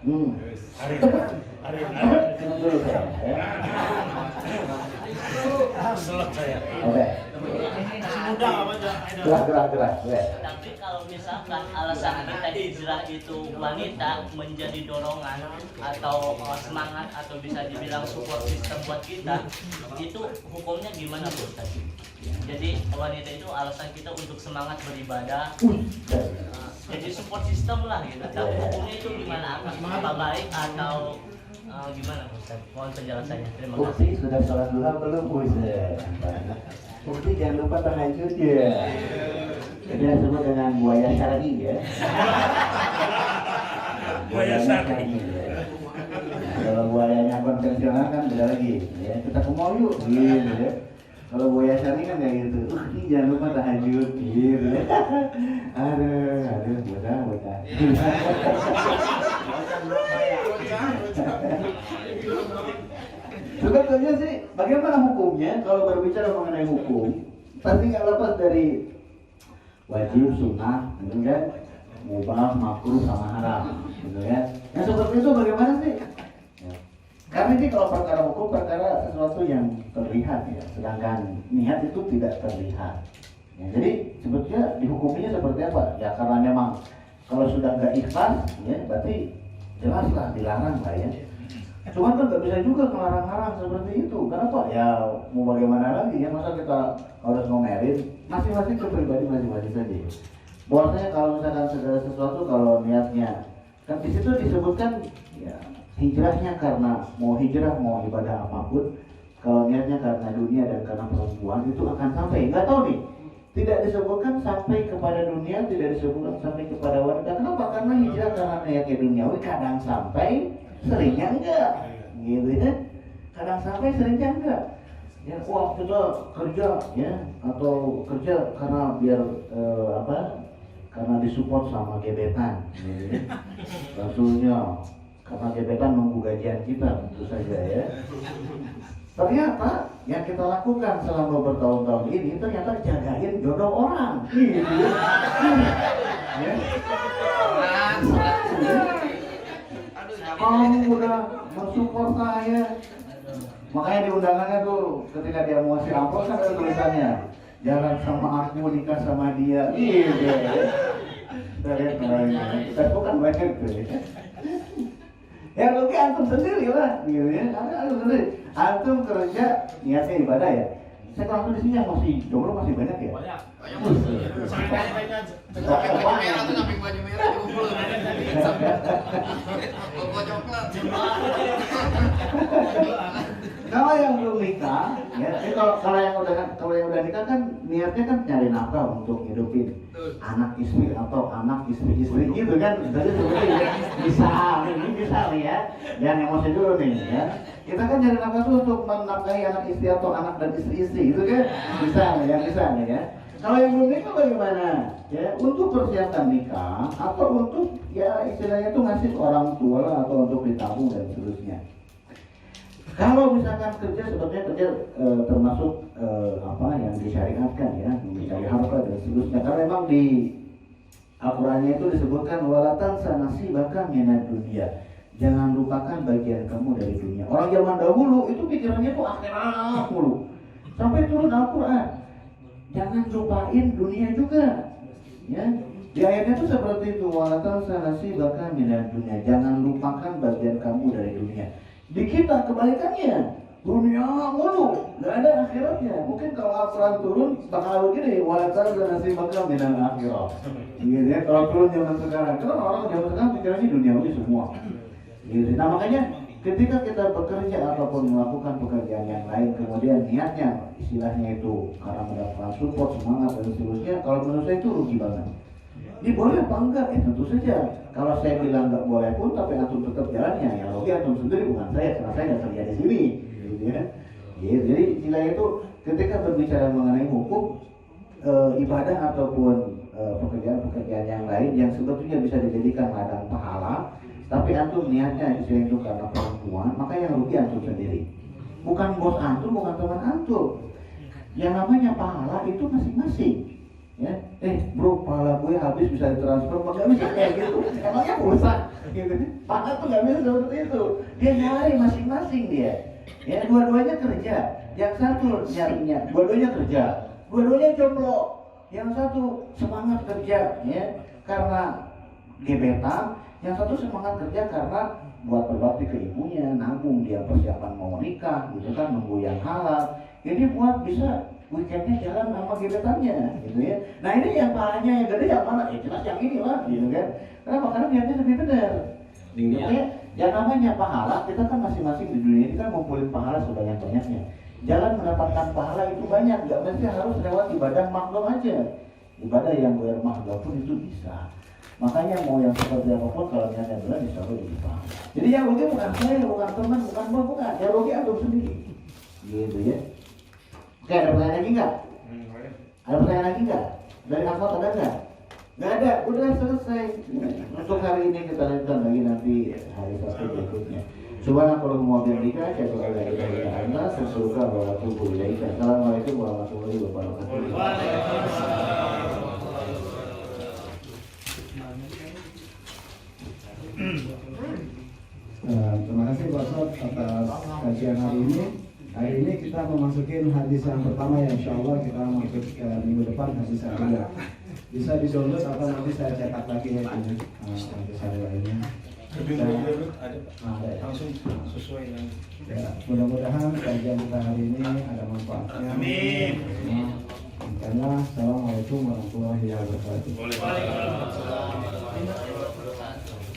Speaker 2: Gerak.
Speaker 4: Tapi kalau misalkan alasan kita hijrah itu wanita menjadi dorongan atau semangat atau bisa dibilang support system buat kita, itu hukumnya gimana Bu Ustaz? Jadi wanita itu alasan kita untuk semangat beribadah. Jadi support system lah gitu. Tapi hukumnya itu gimana? Apa baik atau gimana Ustaz? Mohon penjelasannya. Terima kasih.
Speaker 2: Bukti sudah sholat duha belum Ustaz? Bukti jangan lupa tahajud ya. Jadi disebut dengan buaya syar'i ya.
Speaker 3: Buaya syar'i.
Speaker 2: Kalau buayanya konvensional kan beda lagi. Ya, kita ke mall yuk gitu ya. Kalau buaya syar'i kan kayak gitu. Bukti jangan lupa tahajud gitu ya. Aduh, bocah. Sebetulnya sih, bagaimana hukumnya? Kalau berbicara mengenai hukum, pasti nggak lepas dari wajib, sunnah, gitu kan? mubah, makruh sama haram, gitu ya. Yang seperti itu bagaimana sih? Ya. Karena ini kalau perkara hukum perkara sesuatu yang terlihat ya, sedangkan niat itu tidak terlihat. Ya, jadi sebetulnya dihukuminya seperti apa? Ya karena memang kalau sudah nggak ikhlas, ya berarti jelaslah dilarang lah ya. Cuman kan nggak bisa juga ngelarang-larang seperti itu. Kenapa? Ya mau bagaimana lagi ya, masa kita harus ngomelin? Masing-masing ke pribadi masing-masing saja. Bahwasanya kalau misalkan segala sesuatu kalau niatnya, kan di situ disebutkan ya hijrahnya karena mau hijrah mau ibadah apapun, kalau niatnya karena dunia dan karena perempuan itu akan sampai. Nggak tahu nih, tidak disebutkan sampai kepada dunia, tidak disebutkan sampai kepada wanita. Kenapa? Karena hijrah karena niatnya duniawi kadang sampai, seringnya enggak, gitu ya. Kadang sampai, seringnya enggak. Ya, wah kita kerja ya, atau kerja karena biar karena disupport sama gebetan, gitu ya. Maksudnya karena gebetan nunggu gajian kita, tentu saja ya. Ternyata yang kita lakukan selama bertahun-tahun ini ternyata jagain jodoh orang, gitu ya. Kamu udah mensupport saya, makanya di undangannya tuh ketika dia mau ngasih amplop kan ada tulisannya jangan sama aku nikah sama dia, gitu ya. Kita lihat namanya, kita bukan banyak tuh ya. Ya rugi antum sendiri lah, gitu ya. Antum sendiri, antum kerja niatnya ibadah ya. Saya kalau di sini yang masih jomblo masih banyak ya.
Speaker 5: Banyak.
Speaker 2: Merah
Speaker 5: tuh samping baju merah kumpul. Koko coklat.
Speaker 2: Kalau yang belum nikah, ya, kalau yang udah nikah kan niatnya kan nyari nafkah untuk hidupin anak istri atau anak istri gitu kan. Jadi seperti ini bisa nih ya. Jangan emosi dulu nih ya. Kita kan nyari nafkah tuh untuk menafkahi anak istri atau anak dan istri gitu kan. Bisa nih ya. Kalau yang belum nikah bagaimana? Ya, untuk persiapan nikah atau untuk ya istilahnya tuh ngasih ke orang tua lah, atau untuk ditabung dan seterusnya. Kalau misalkan kerja sebetulnya kerja termasuk yang disyariatkan ya, mencari harta dan seterusnya. Karena memang di Al-Qur'annya itu disebutkan walatan sanasibaka minad dunia. Jangan lupakan bagian kamu dari dunia. Orang zaman dahulu itu pikirannya tuh akhirat mulu. Sampai turun Al-Qur'an. Jangan lupain dunia juga. Ya. Di ayatnya itu seperti itu walatan sanasibaka minad dunia. Jangan lupakan bagian kamu dari dunia. Di kita kebalikannya, dunia mulu, nggak ada akhiratnya. Mungkin kalau Al-Quran turun bakal begini, walatar dan nasibaka minal akhirat. Gitu ya, kalau turun zaman sekarang, karena orang zaman sekarang pikirannya duniawi semua. Gitu. Nah makanya ketika kita bekerja ataupun melakukan pekerjaan yang lain, kemudian niatnya istilahnya itu karena mendapatkan support, semangat dan seterusnya, kalau menurut saya itu rugi banget. Ini boleh apa enggak? Tentu saja. Kalau saya bilang nggak boleh pun, tapi antum tetap jalannya, ya rugi antum sendiri, bukan saya, karena saya nggak kerja di sini, gitu ya. Jadi istilah itu ketika berbicara mengenai hukum ibadah ataupun pekerjaan-pekerjaan yang lain yang sebetulnya bisa dijadikan ladang pahala, tapi antum niatnya itu karena perempuan, maka yang rugi antum sendiri. Bukan bos antum, bukan teman antum. Yang namanya pahala itu masing-masing. Ya, bro, pahala gue habis bisa ditransfer, nggak bisa kayak gitu. Emangnya pulsa, gitu. Pahala tuh nggak bisa seperti itu. Dia nyari masing-masing dia. Ya, dua-duanya kerja. Yang satu nyarinya, dua-duanya kerja. Dua-duanya jomblo. Yang satu semangat kerja, ya, karena gebetan. Yang satu semangat kerja karena buat berbakti ke ibunya, nanggung dia persiapan mau nikah, gitu kan, nunggu yang halal. Ini buat bisa weekendnya jalan sama gebetannya, gitu ya. Nah ini yang pahalanya yang gede yang mana? Ya jelas yang ini lah, gitu kan. Kenapa? Karena niatnya lebih benar. Gitu ya. Yang namanya pahala, kita kan masing-masing di dunia ini kan ngumpulin pahala sebanyak-banyaknya. Jalan mendapatkan pahala itu banyak, nggak mesti harus lewat ibadah makhluk aja. Ibadah yang gue makhluk pun itu bisa. Makanya mau yang seperti apapun kalau niatnya benar bisa lebih pahala. Jadi yang rugi bukan saya, bukan teman, bukan. Yang rugi antum sendiri. Gitu ya. Oke, ada pertanyaan lagi nggak? Ada pertanyaan lagi nggak? Dari akhwat ada nggak? Nggak ada, udah selesai. Untuk hari ini kita lanjutkan lagi nanti hari Sabtu berikutnya. Subhanakallahumma wa bihamdika asyhadu an la ilaha illa anta astaghfiruka wa atubu ilaik. Assalamualaikum warahmatullahi wabarakatuh.
Speaker 3: Waalaikumsalam.
Speaker 1: Terima kasih Pak Ustaz atas kajian hari ini. Hari ini kita memasuki hadis yang pertama ya, insya Allah kita masuk minggu depan hadis yang kedua. Bisa di-download atau nanti saya cetak lagi ya ini hadis hari lainnya. Ada
Speaker 3: langsung sesuai dengan
Speaker 1: ya, mudah-mudahan kajian kita hari ini ada manfaatnya.
Speaker 3: Amin.
Speaker 1: Karena assalamualaikum warahmatullahi wabarakatuh.
Speaker 3: Waalaikumsalam.
Speaker 4: Waalaikumsalam warahmatullahi wabarakatuh.